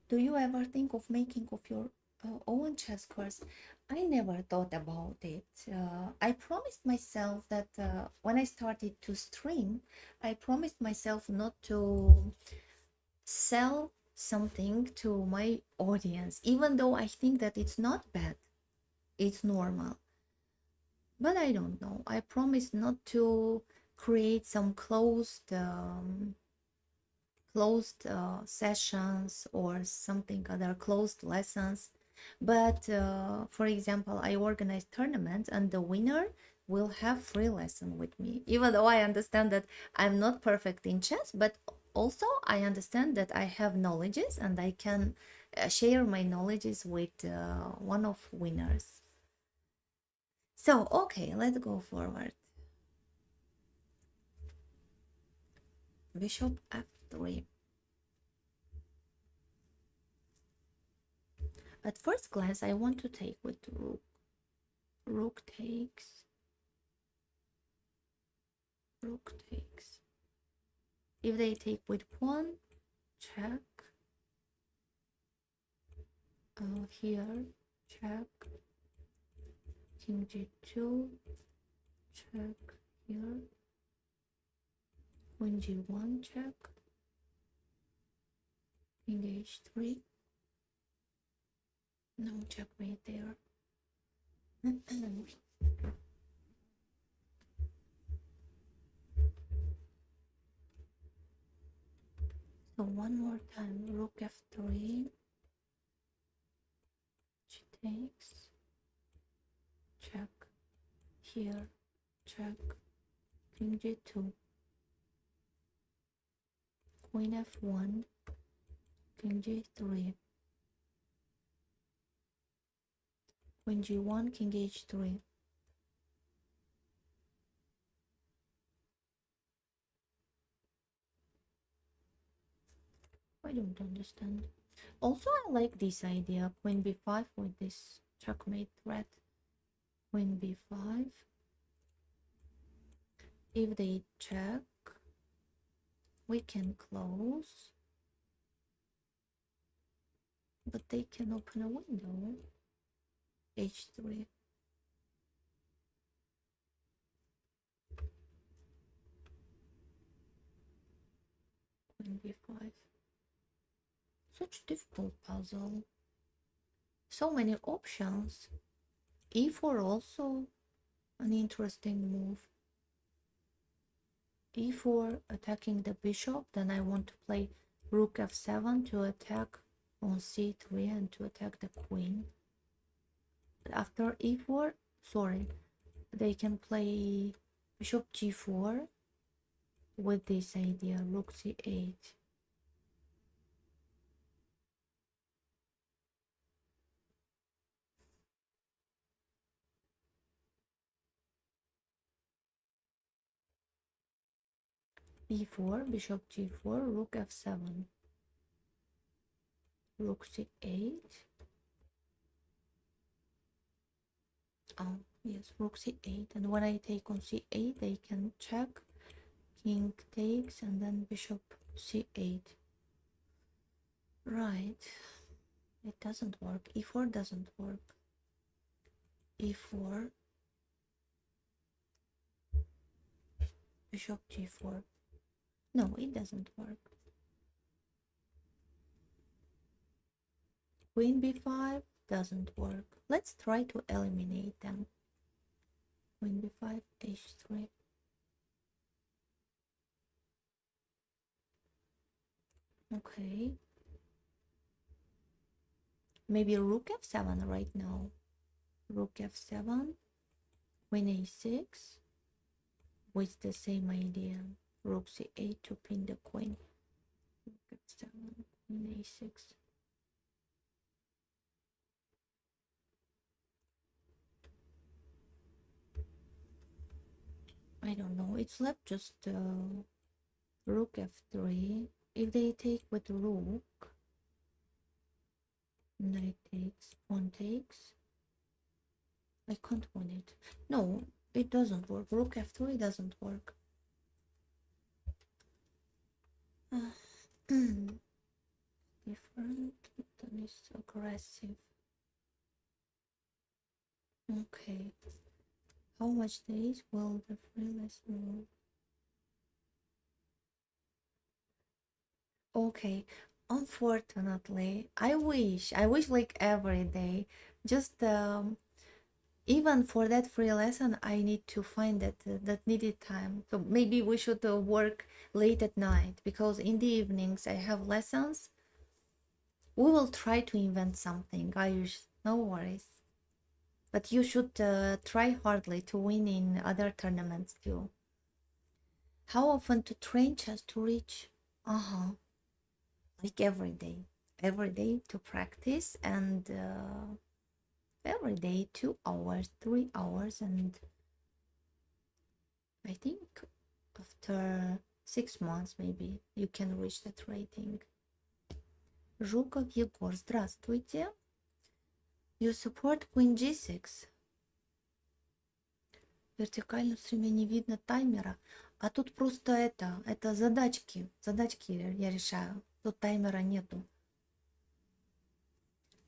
Do you ever think of making of your own chess course? I never thought about it. I promised myself that when I started to stream, I promised myself not to sell something to my audience, even though I think that it's not bad, it's normal. But I don't know. I promised not to create some closed sessions or something other closed lessons. But for example, I organize tournaments and the winner will have free lesson with me, even though I understand that I'm not perfect in chess, but also I understand that I have knowledges and I can share my knowledges with one of winners. So okay, let's go forward. Bishop f3. At first glance, I want to take with rook. Rook takes. Rook takes. If they take with pawn, check. Here, check. King g2, check. Here. Queen g1, check. King h3. No checkmate there. So one more time, rook f3, she takes, check, here, check, king g2, queen f1, king g3, queen g1, king h3. I don't understand. Also, I like this idea, queen b5 with this checkmate threat. Queen b5. If they check, we can close, but they can open a window. h3. Queen b5. Such difficult puzzle. So many options. e4 also an interesting move. e4 attacking the bishop, then I want to play rook f7 to attack on c3 and to attack the queen. After e4, sorry, they can play bishop g4 with this idea, rook c8. e4, bishop g4, rook f7, rook c8. Oh, yes, rook c8. And when I take on c8, they can check, king takes, and then bishop c8. Right. It doesn't work. e4 doesn't work. e4, bishop g4. No, it doesn't work. Queen b5 doesn't work. Let's try to eliminate them. Queen b5, h3. Okay. Maybe rook f7 right now. Rook f7, queen a6, with the same idea. Rook c8 to pin the queen. Rook f7, queen a6. I don't know. It's left just rook f3. If they take with rook, knight takes, pawn takes. I can't win it. No, it doesn't work. Rook f3 doesn't work. Different, but then it's aggressive. Okay. How much days will the free lesson move? Okay. Unfortunately, I wish like every day. Just Even for that free lesson, I need to find that needed time. So maybe we should work late at night, because in the evenings I have lessons. We will try to invent something, Ayush. No worries. But you should try hardly to win in other tournaments too. How often to train chess to reach? Like every day. Every day to practice, and every day 2 hours, 3 hours, and I think after 6 months maybe you can reach that rating. Жуков Егор, здравствуйте. You support Queen G6. Вертикально в стриме не видно таймера. А тут просто это задачки. Задачки я решаю. Тут таймера нету.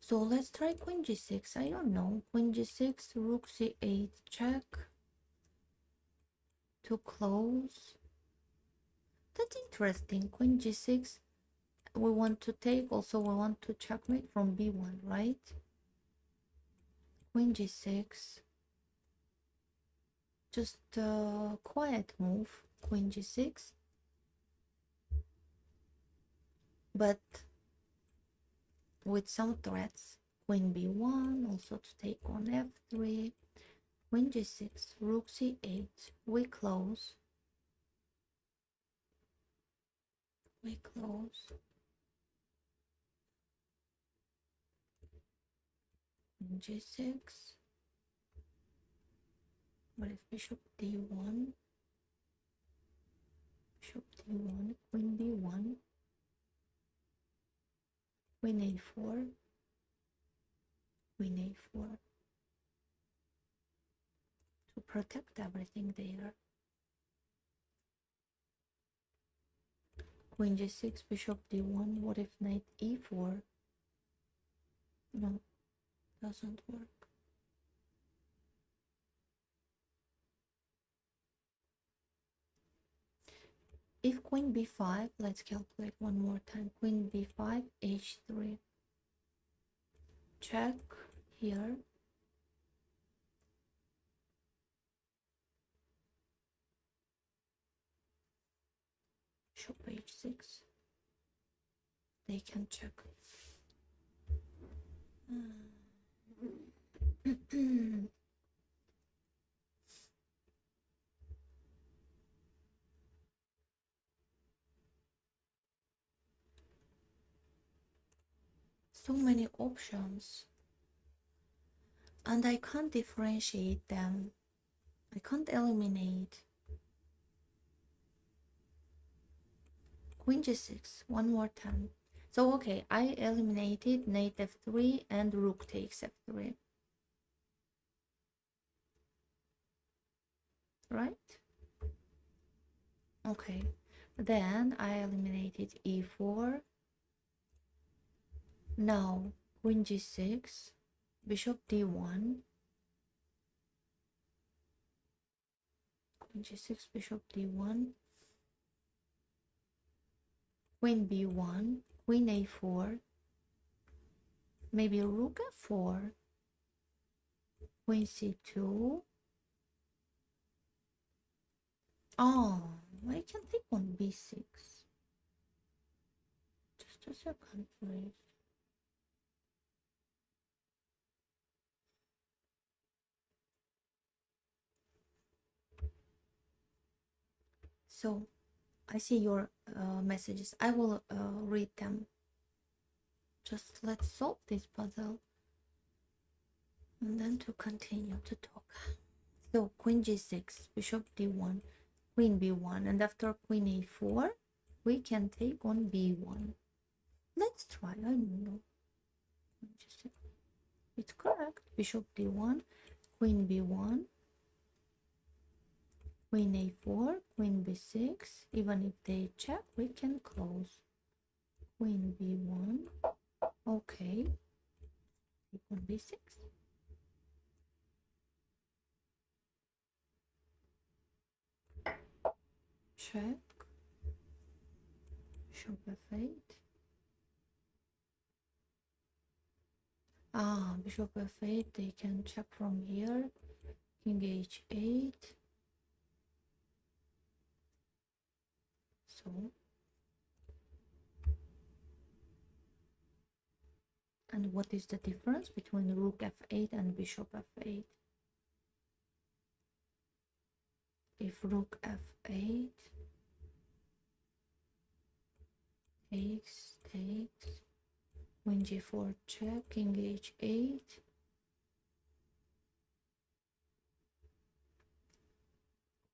So let's try Queen G6. I don't know. Queen G6, Rook C8, check. To close. That's interesting. Queen G6. We want to take. Also, we want to checkmate from B1, right? Queen G6. Just a quiet move. Queen G6. But with some threats. Queen B1, also to take on F3. Queen G6, Rook C8. We close. We close. Queen G6. What if Bishop D1? Bishop D1, Queen B1. Queen A4. Queen A4. To protect everything there. Queen G6, Bishop D1. What if Knight E4? No, doesn't work. If Queen B5, let's calculate one more time. Queen B5, H3. Check here. Bishop H6. They can check. So many options, and I can't differentiate them. I can't eliminate. Queen G6, one more time. So okay, I eliminated Knight F3 and Rook takes F3. Right? Okay, then I eliminated E4. Now Queen G6, Bishop D1. Queen G6, Bishop D1. Queen B1, Queen A4. Maybe Rook F4. Queen C2. Oh, I can take on B6. Just a second, please. So, I see your messages. I will read them. Just let's solve this puzzle. And then to continue to talk. So, Queen G6, Bishop D1, Queen B1. And after Queen A4, we can take on B1. Let's try. I don't know. It's correct. Bishop D1, Queen B1, Queen A4, Queen B6. Even if they check, we can close. Queen B1. Okay. Queen B6. Check. Bishop F8. Bishop f8, they can check from here. King h8. So, and what is the difference between rook f8 and bishop f8? If rook f8 takes, queen g4 check, king h8,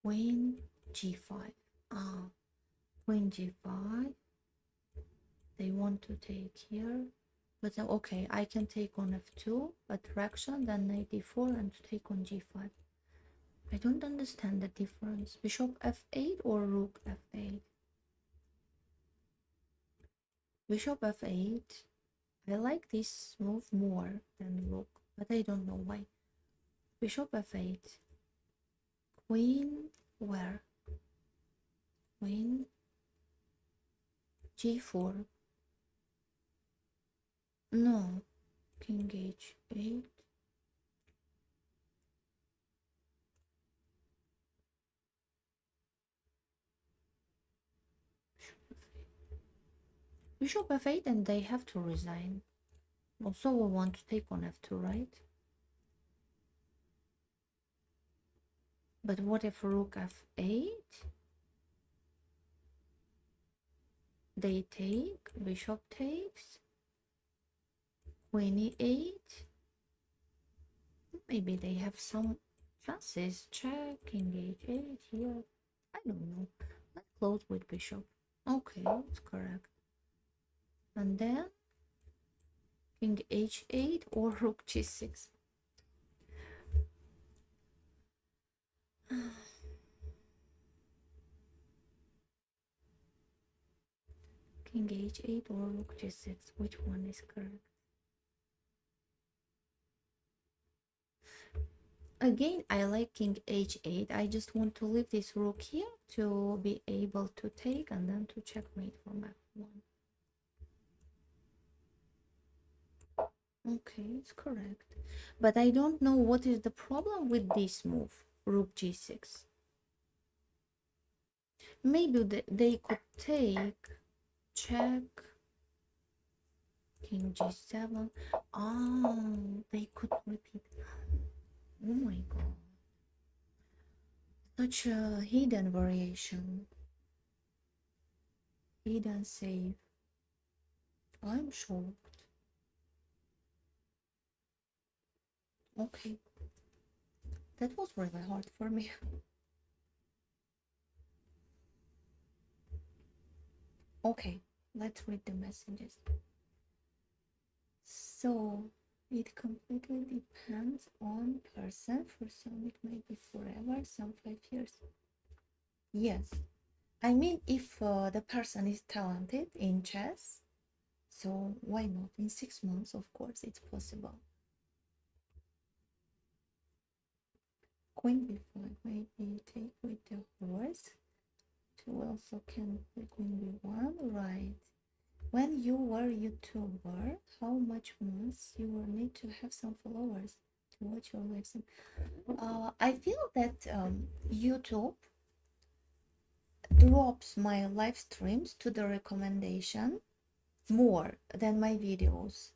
queen g5. Queen g5, they want to take here, but okay, I can take on f2 attraction, then knight d4 and take on g5. I don't understand the difference. Bishop f8 or rook f8? Bishop f8, I like this move more than rook, but I don't know why. Bishop f8, queen where? Queen g4. No, king h8. Bishop f8 and they have to resign. Also we want to take on f2, right? But what if rook f8? They take, bishop takes, queen e8. Maybe they have some chances. Check, king h8 here. I don't know. Let's close with bishop. Okay, it's correct. And then king h8 or rook g6. King h8 or rook g6. Which one is correct? Again, I like king h8. I just want to leave this rook here to be able to take and then to checkmate from f1. Okay, it's correct. But I don't know what is the problem with this move, rook g6. Maybe they could take, check, king g7. They could repeat. Oh my god. Such a hidden variation. Hidden save. I'm shocked. Okay. That was really hard for me. Okay, let's read the messages. So, it completely depends on person. For some it may be forever, some 5 years. Yes. I mean, if the person is talented in chess, so why not? In 6 months, of course, it's possible. Queen b5, maybe take with the horse. To also can play queen b1, right? When you were YouTuber, how much months you will need to have some followers to watch your lives? I feel that YouTube drops my live streams to the recommendation more than my videos.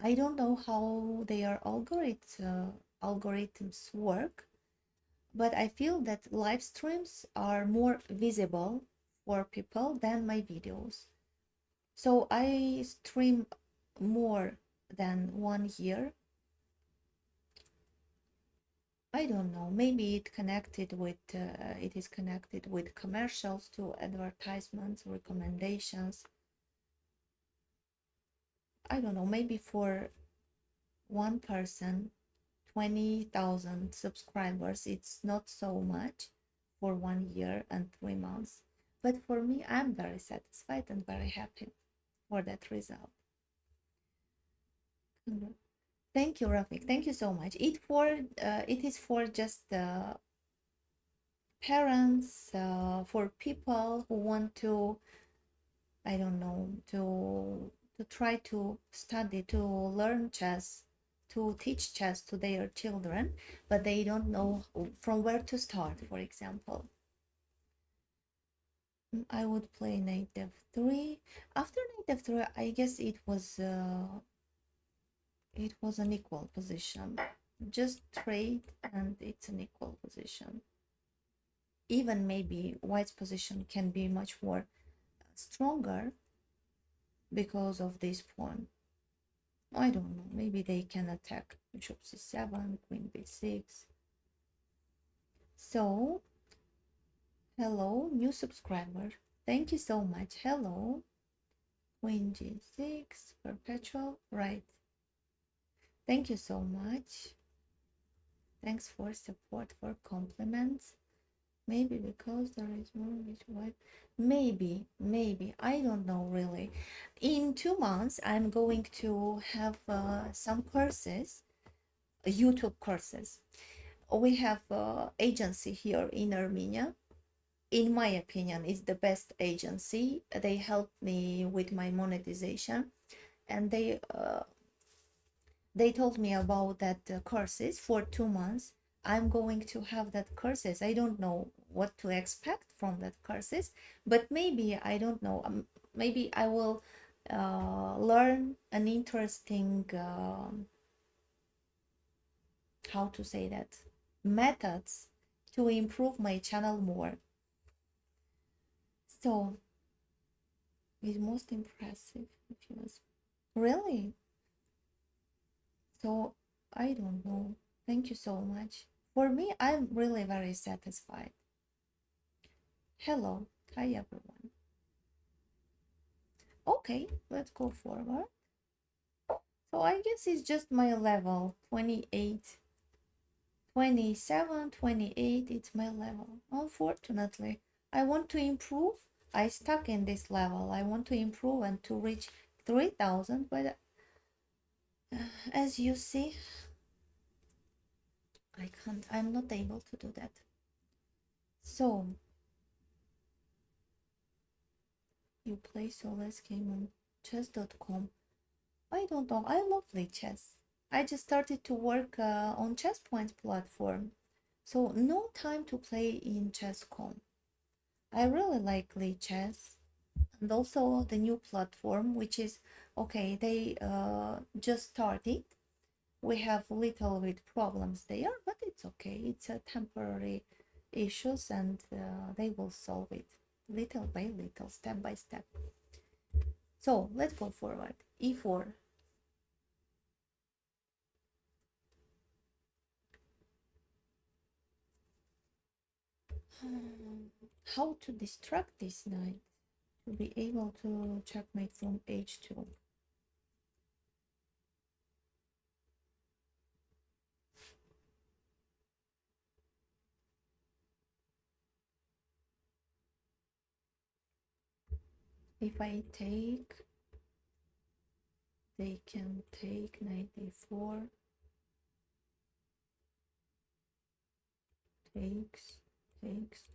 I don't know how their algorithms work, but I feel that live streams are more visible for people than my videos. So I stream more than 1 year. I don't know, maybe it is connected with commercials to advertisements, recommendations. I don't know, maybe for one person 20,000 subscribers, it's not so much for 1 year and 3 months, but for me I'm very satisfied and very happy for that result. Thank you, Rafik. Thank you so much. It is for just parents, for people who want to, I don't know, to to try to study, to learn chess, to teach chess to their children, but they don't know from where to start, for example. I would play knight f3. After knight f3, I guess it was an equal position. Just trade and it's an equal position. Even maybe white's position can be much more stronger because of this pawn. I don't know, maybe they can attack bishop c7, queen b6. So, hello, new subscriber. Thank you so much. Hello. Queen g6, perpetual, right. Thank you so much. Thanks for support, for compliments. Maybe because there is more with white. Maybe, I don't know really. In 2 months, I'm going to have some courses, YouTube courses. We have agency here in Armenia. In my opinion, it's the best agency. They help me with my monetization, and they told me about that courses for 2 months. I'm going to have that courses. I don't know what to expect from that courses, but maybe, I don't know, maybe I will learn an interesting how to say that, methods to improve my channel more. So it's most impressive if you was really. So I don't know. Thank you so much. For me, I'm really very satisfied. Hello. Hi, everyone. Okay, let's go forward. So I guess it's just my level, 28, 27, 28, it's my level. Unfortunately, I want to improve. I stuck in this level. I want to improve and to reach 3,000, but as you see, I can't, I'm not able to do that. So, you play Solace game on chess.com. I don't know, I love Lichess. I just started to work on ChessPoint platform, so no time to play in chess.com. I really like Lichess, and also the new platform, which is okay. They just started. We have little bit problems there, but it's okay. It's a temporary issues, and they will solve it little by little, step by step. So let's go forward. E4. How to distract this knight to be able to checkmate from h2. If I take, they can take knight a4, takes,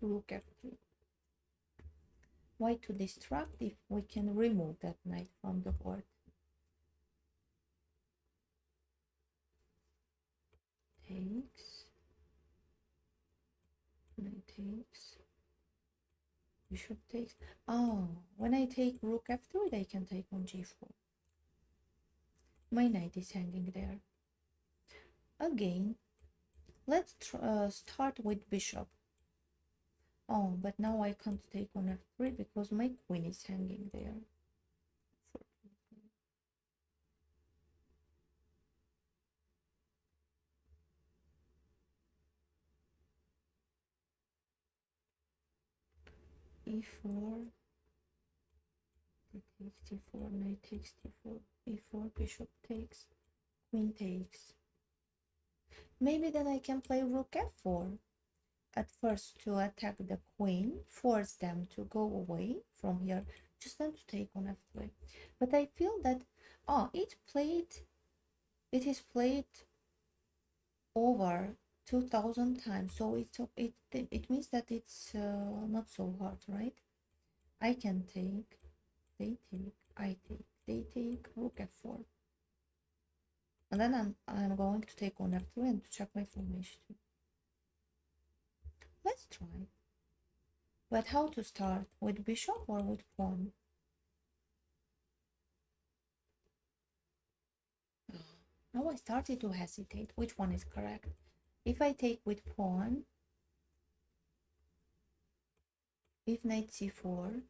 rook f3. Why to distract if we can remove that knight from the board? Takes, knight takes, bishop takes. Oh, when I take rook f3, they can take on g4. My knight is hanging there. Again, let's start with bishop. Oh, but now I can't take on f3 because my queen is hanging there. e4, takes d4, knight takes d4, e4, bishop takes, queen takes. Maybe then I can play rook f4 at first to attack the queen, force them to go away from here, just then to take on f3. But I feel that it is played over 2,000 times, so it means that it's not so hard, right? I can take, they take, I take. they take rook f4. And then I'm going to take on f3 and to check my formation. Let's try. But how to start? With bishop or with pawn? Now I started to hesitate. Which one is correct? If I take with pawn, if knight c4,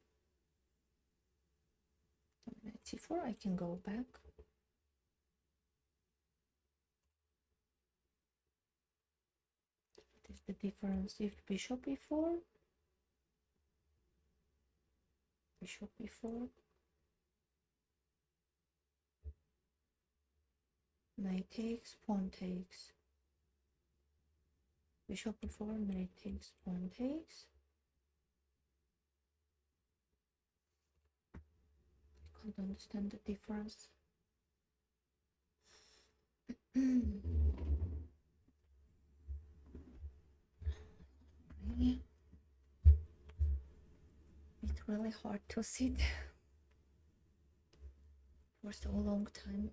knight c4, I can go back. What is the difference? If bishop e4, bishop e4, knight takes, pawn takes, bishop e4, knight takes, pawn takes. I can't understand the difference. It's really hard to sit for so long time.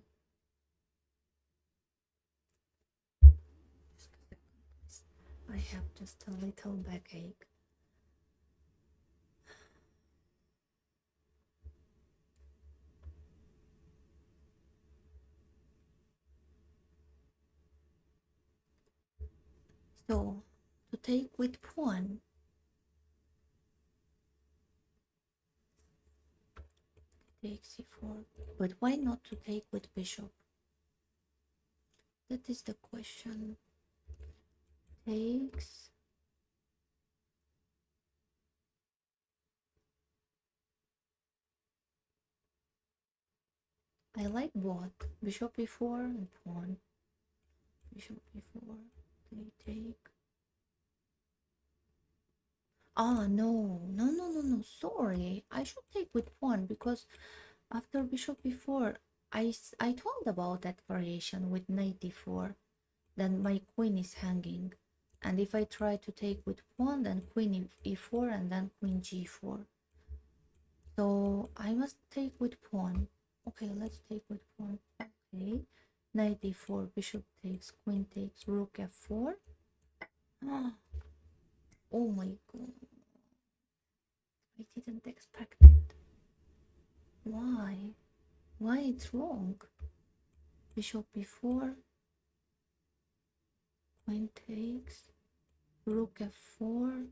Just a second, please. I have just a little backache. So, to take with pawn, take c4. But why not to take with bishop? That is the question. Takes. I like both. Bishop e4 and pawn. Bishop e4. They take. Ah, no. No. Sorry. I should take with pawn because after bishop e4, I told about that variation with knight e4. Then my queen is hanging. And if I try to take with pawn, then queen e4 and then queen g4. So I must take with pawn. Okay, let's take with pawn. Okay, knight e4, bishop takes, queen takes, rook f4. Oh my god. I didn't expect it. Why? Why it's wrong? Bishop e4, queen takes, rook f4.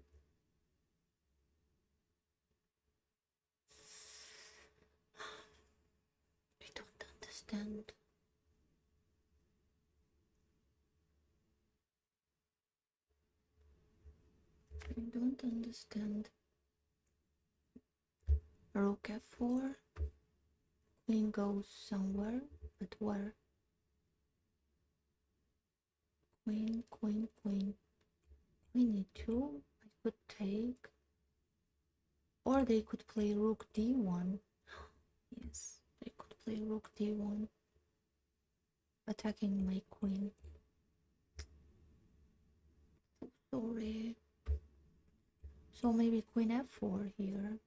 I don't understand. I don't understand. Rook f4, queen goes somewhere, but where? Queen, queen, queen. Queen e2, I could take. Or they could play rook d1. Yes, they could play rook d1, attacking my queen. Sorry. So maybe queen f4 here.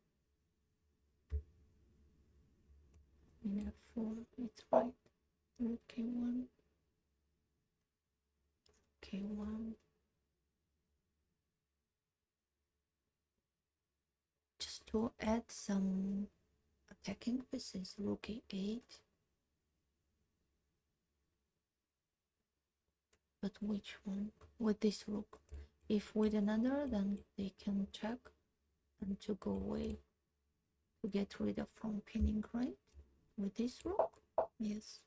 Queen f4, it's right. Rook k1. K1. Just to add some attacking pieces. Rook e8. But which one? With this rook. If with another, then they can check and to go away. To get rid of from pinning, right? With this rook? Yes.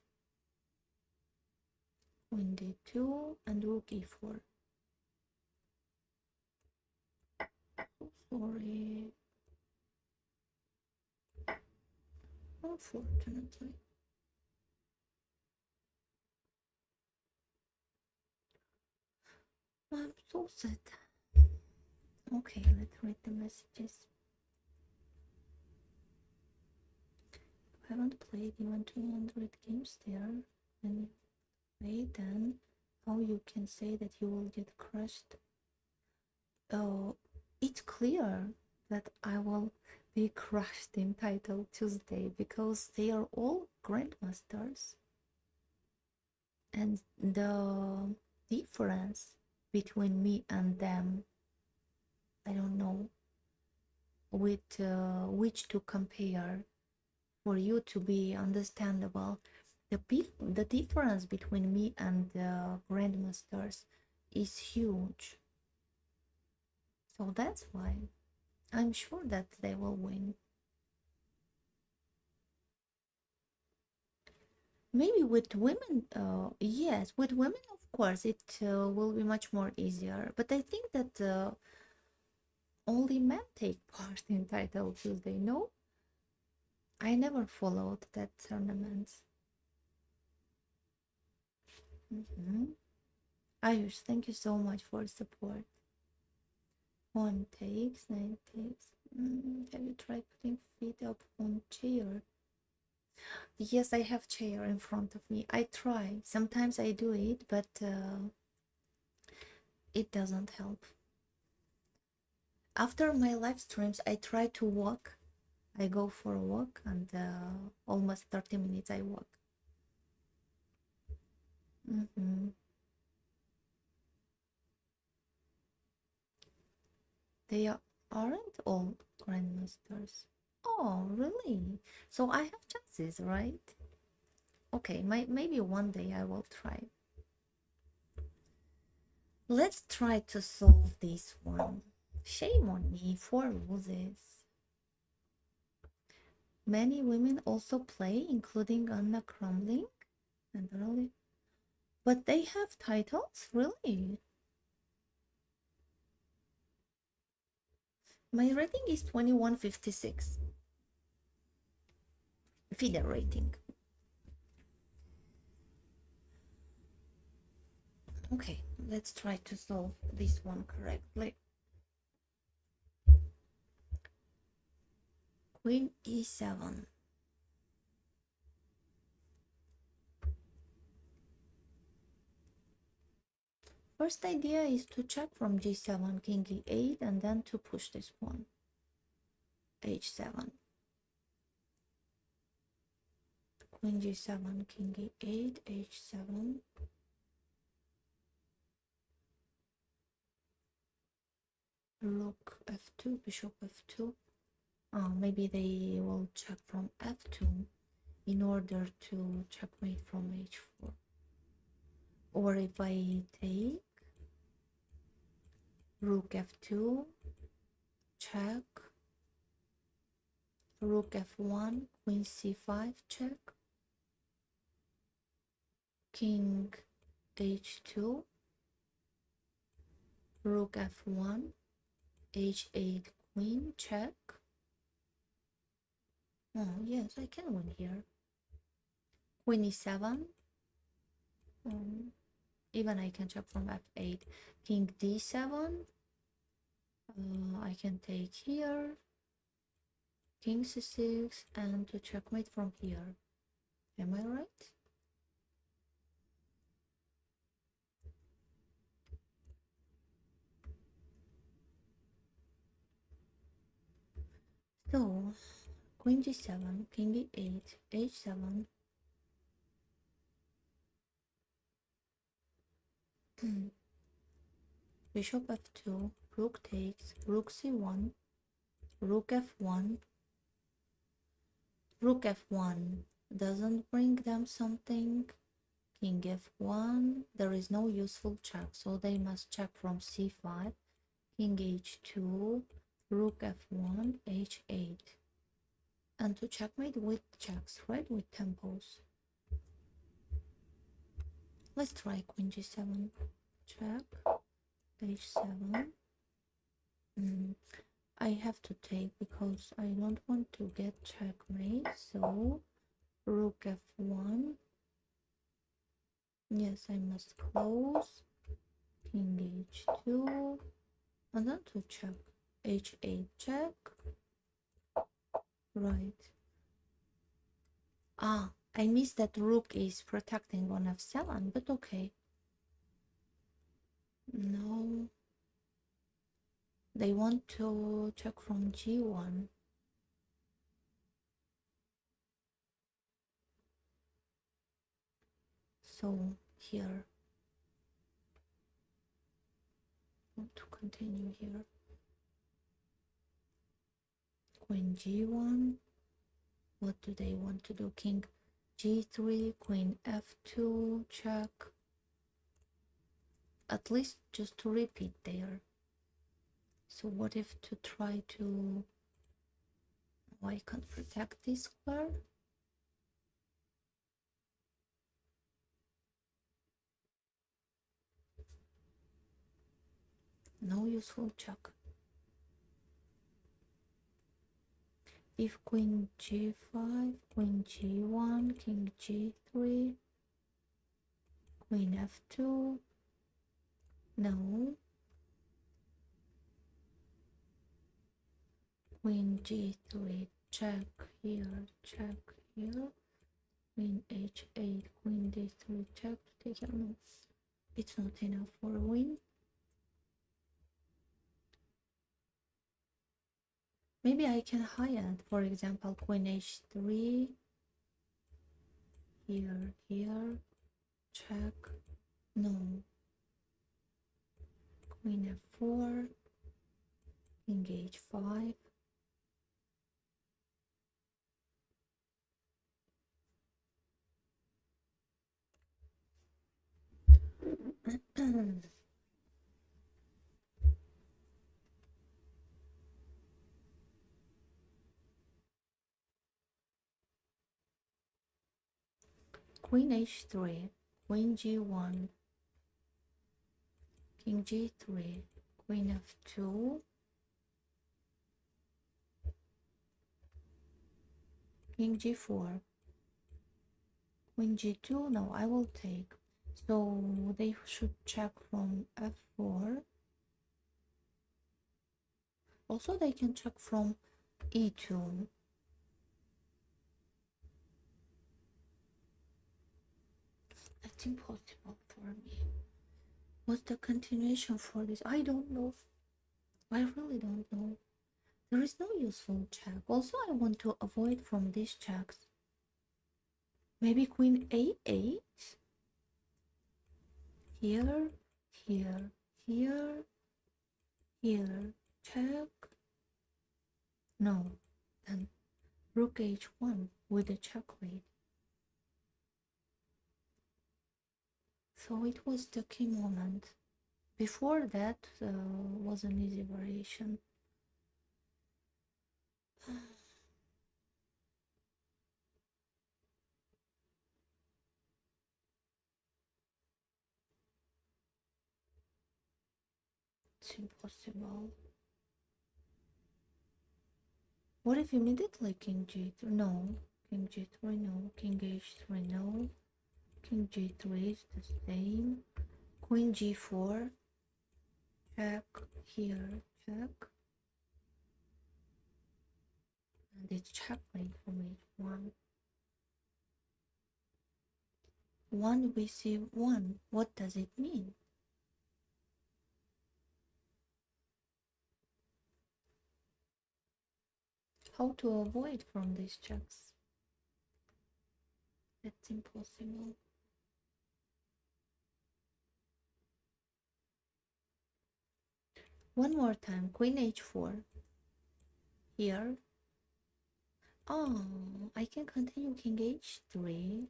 Queen d2 and rook e4. Oh, sorry. Unfortunately. I'm so sad. Okay, let's read the messages. I haven't played even 200 games there. And play then how you can say that you will get crushed? Oh, it's clear that I will They crashed in title Tuesday because they are all grandmasters. And the difference between me and them, I don't know with which to compare for you to be understandable. The difference between me and the grandmasters is huge. So that's why I'm sure that they will win. Maybe with women, yes, with women, of course, it will be much more easier. But I think that only men take part in Title Tuesday. No, I never followed that tournament. Ayush, thank you so much for support. One takes, nine takes. Have you tried putting feet up on chair? Yes, I have chair in front of me. I try. Sometimes I do it, but it doesn't help. After my live streams, I try to walk. I go for a walk, and almost 30 minutes I walk. They aren't all grandmasters. Oh, really? So I have chances, right? Okay, maybe one day I will try. Let's try to solve this one. Shame on me for losses. Many women also play, including Anna Crumbling and really. But they have titles, really? My rating is 2156. FIDE rating. Okay, let's try to solve this one correctly. Queen e7. First idea is to check from g7, king e8, and then to push this pawn. h7. Queen g7, king e8, h7. Rook f2, bishop f2. Maybe they will check from f2 in order to checkmate from h4. Or if I take rook f2, check, rook f1, queen c5, check, king h2, rook f1, h8, queen, check. Oh, yes, I can win here. Queen e7. Even I can check from f8. King d7. I can take here. King c6 and to checkmate from here. Am I right? So, queen g7, king e8, h7. Bishop f2, rook takes, rook c1, rook f1. Rook f1 doesn't bring them something. King f1, there is no useful check, so they must check from c5. King h2, rook f1, h8. And to checkmate with checks, right? With tempos. Let's try queen g7. Check. h7. I have to take because I don't want to get checkmate. So rook f1. Yes, I must close. King h2. And then to check. h8 check. Right. I missed that rook is protecting on f7, but okay. No. They want to check from g1. So here, want to continue here. Queen g1. What do they want to do? King g3, queen f2, check. At least just to repeat there. So what if to try to... Oh, I can't protect this square. No useful check. If queen g5, queen g1, king g3, queen f2, no. Queen g3, check here, queen h8, queen d3, check to take it. No, it's not enough for a win. Maybe I can hide, for example, queen h3, here, check, no, queen f4, king h5, queen h3, queen g1, king g3, queen f2, king g4, queen g2. No, I will take. So they should check from f4. Also, they can check from e2. That's impossible for me. What's the continuation for this? I don't know. I really don't know. There is no useful check. Also, I want to avoid from these checks. Maybe queen a8? Here, here, check. No, then rook h1 with a check rate. So it was the key moment. Before that was an easy variation. It's impossible. What if immediately king g3? No. King g3, no. King h3, no. King g3 is the same. Queen g4. Check. Here, check. And it's checkmate from h1. 1 receive 1. What does it mean? How to avoid from these checks? That's impossible. One more time, queen h4. Here. Oh, I can continue king h3.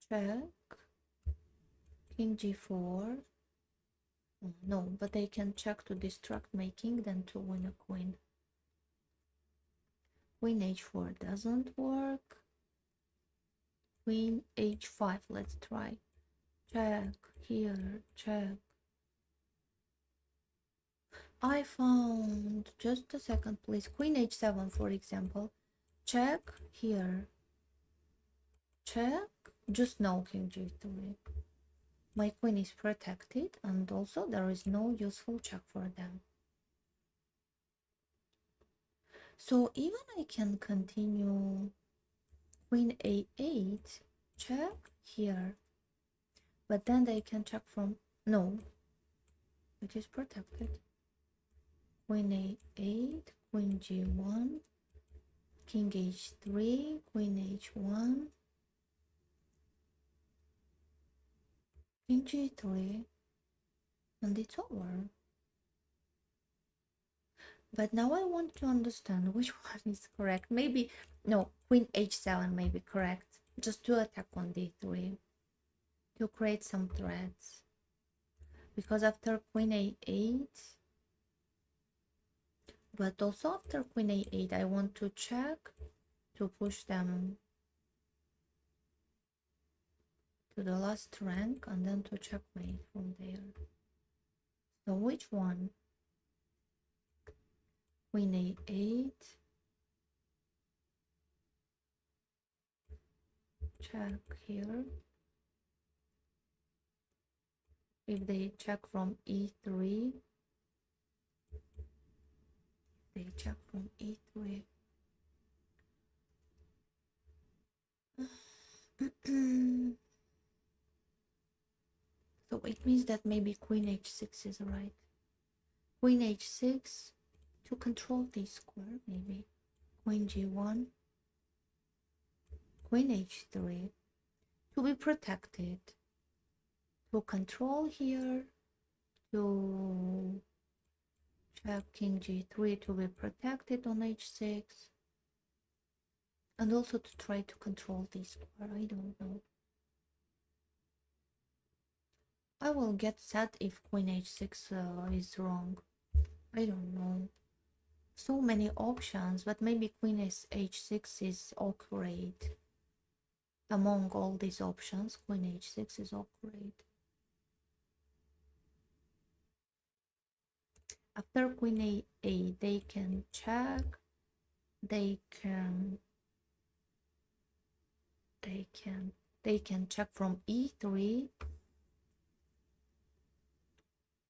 Check. King g4. Oh, no, but they can check to distract my king, then to win a queen. Queen h4 doesn't work. Queen h5, let's try. Check. Here, check. I found, just a second please, queen h7 for example. Check, here, check, just no king g3. My queen is protected and also there is no useful check for them. So even I can continue queen a8, check, here, but then they can check from, no, it is protected. Queen a8, queen g1, king h3, queen h1, king g3, and it's over. But now I want to understand which one is correct. Maybe, no, queen h7 may be correct. Just to attack on d3. To create some threats. Because after queen a8, but also after queen a8, I want to check to push them to the last rank and then to checkmate from there. So which one? Queen a8, check here. If they check from e3, they check from e3. So it means that maybe queen h6 is right. Queen h6 to control this square, maybe. Queen g1, queen h3 to be protected, to control here, to check king g3 to be protected on h6, and also to try to control this square. I don't know. I will get sad if queen h6 is wrong. I don't know. So many options, but maybe queen h6 is accurate. Among all these options, queen h6 is accurate. After queen a8, they can check. They can check from e3,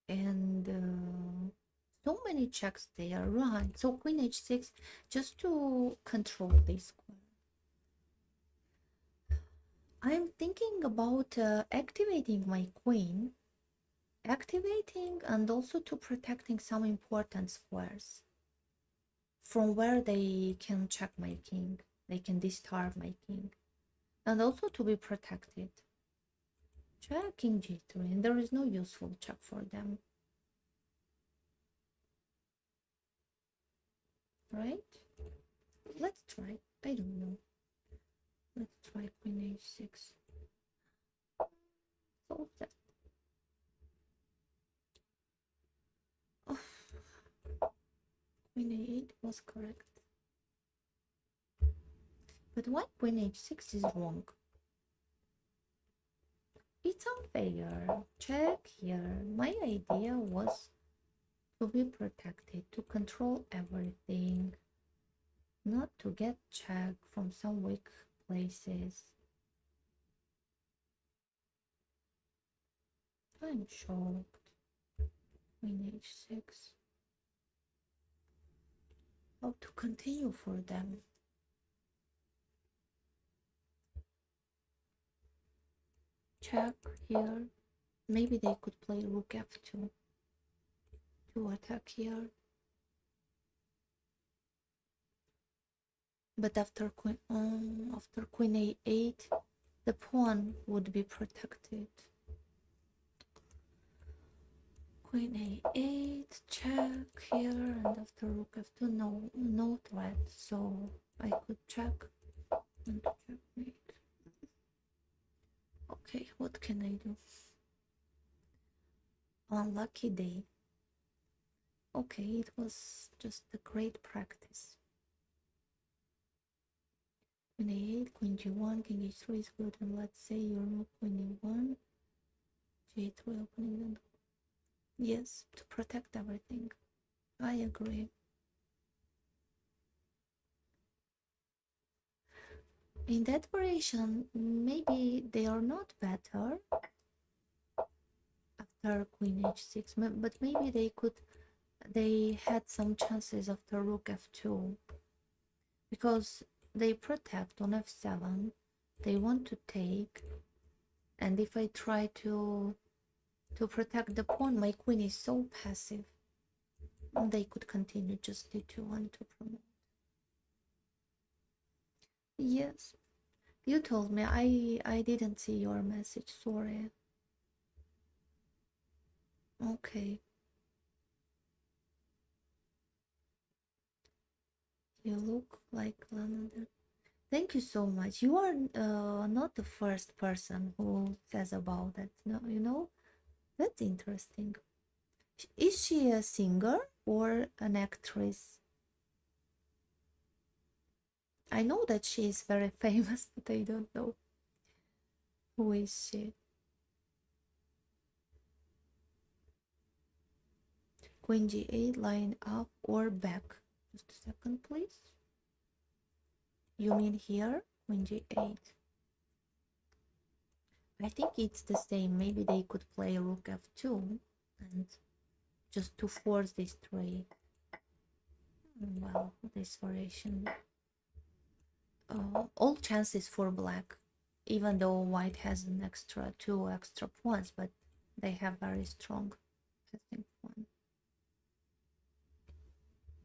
and so many checks there, right? So queen h6 just to control this square. I'm thinking about activating my queen, and also to protecting some important squares from where they can check my king, they can disturb my king, and also to be protected. Check king g3, and there is no useful check for them, right? Let's try. I don't know. Let's try queen h6. So that. Oh, queen a8 was correct. But why queen h6 is wrong? It's unfair. Check here. My idea was to be protected, to control everything, not to get checked from some weak places. I'm shocked. Queen h6. How to continue for them? Check here. Maybe they could play rook f2 to attack here. But after queen a8, the pawn would be protected. Queen a8, check here, and after rook f2, no threat, so I could check and checkmate. Okay, what can I do? Unlucky day. Okay, it was just a great practice. Queen a8, queen g1, king h3 is good, and let's say you're not queen e1, g3 opening. Yes, to protect everything. I agree. In that variation, maybe they are not better after queen h6, but maybe they had some chances after rook f2, because they protect on f7, they want to take, and if I try to protect the pawn, my queen is so passive. They could continue just d2 and to promote. Yes, you told me. I didn't see your message, sorry. Okay. You look like Lana. Thank you so much. You are not the first person who says about that. No, you know, that's interesting. Is she a singer or an actress? I know that she is very famous, but I don't know who is she. Queen G8, line up or back? Just a second, please. You mean here? Queen G8. I think it's the same. Maybe they could play Rook F2 and just to force this trade. Well, this variation. All chances for black, even though white has an extra 2 extra pawns, but they have very strong passing pawn.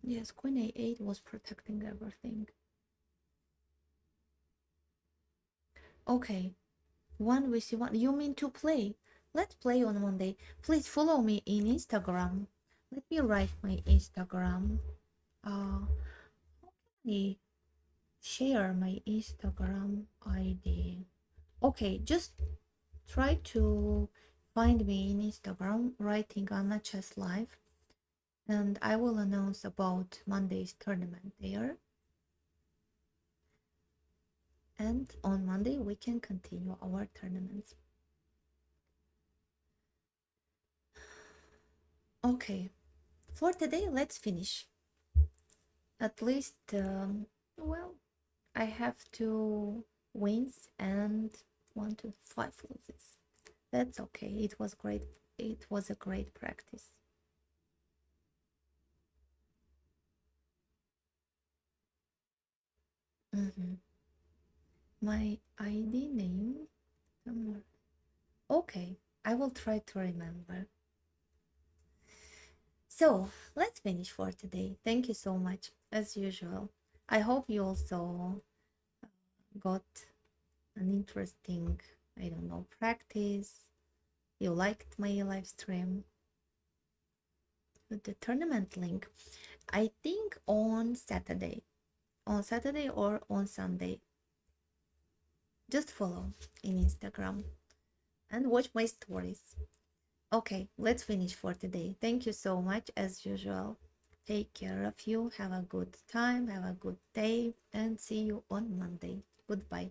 Yes, Queen A8 was protecting everything. Okay, one we see one. You mean to play? Let's play on Monday. Please follow me in Instagram. Let me write my Instagram. Okay, share my Instagram ID. Okay, just try to find me in Instagram, writing Anna Chess Life, and I will announce about Monday's tournament there. And on Monday we can continue our tournaments. Okay, for today let's finish. At least, well, I have 2 wins and 1 to 5 losses. That's okay. It was great. It was a great practice. My ID name somewhere. Okay, I will try to remember. So let's finish for today. Thank you so much, as usual. I hope you also got an interesting, I don't know, practice. You liked my live stream. With the tournament link, I think on Saturday. On Saturday or on Sunday. Just follow in Instagram and watch my stories. Okay, let's finish for today. Thank you so much as usual. Take care of you. Have a good time. Have a good day. And see you on Monday. Goodbye.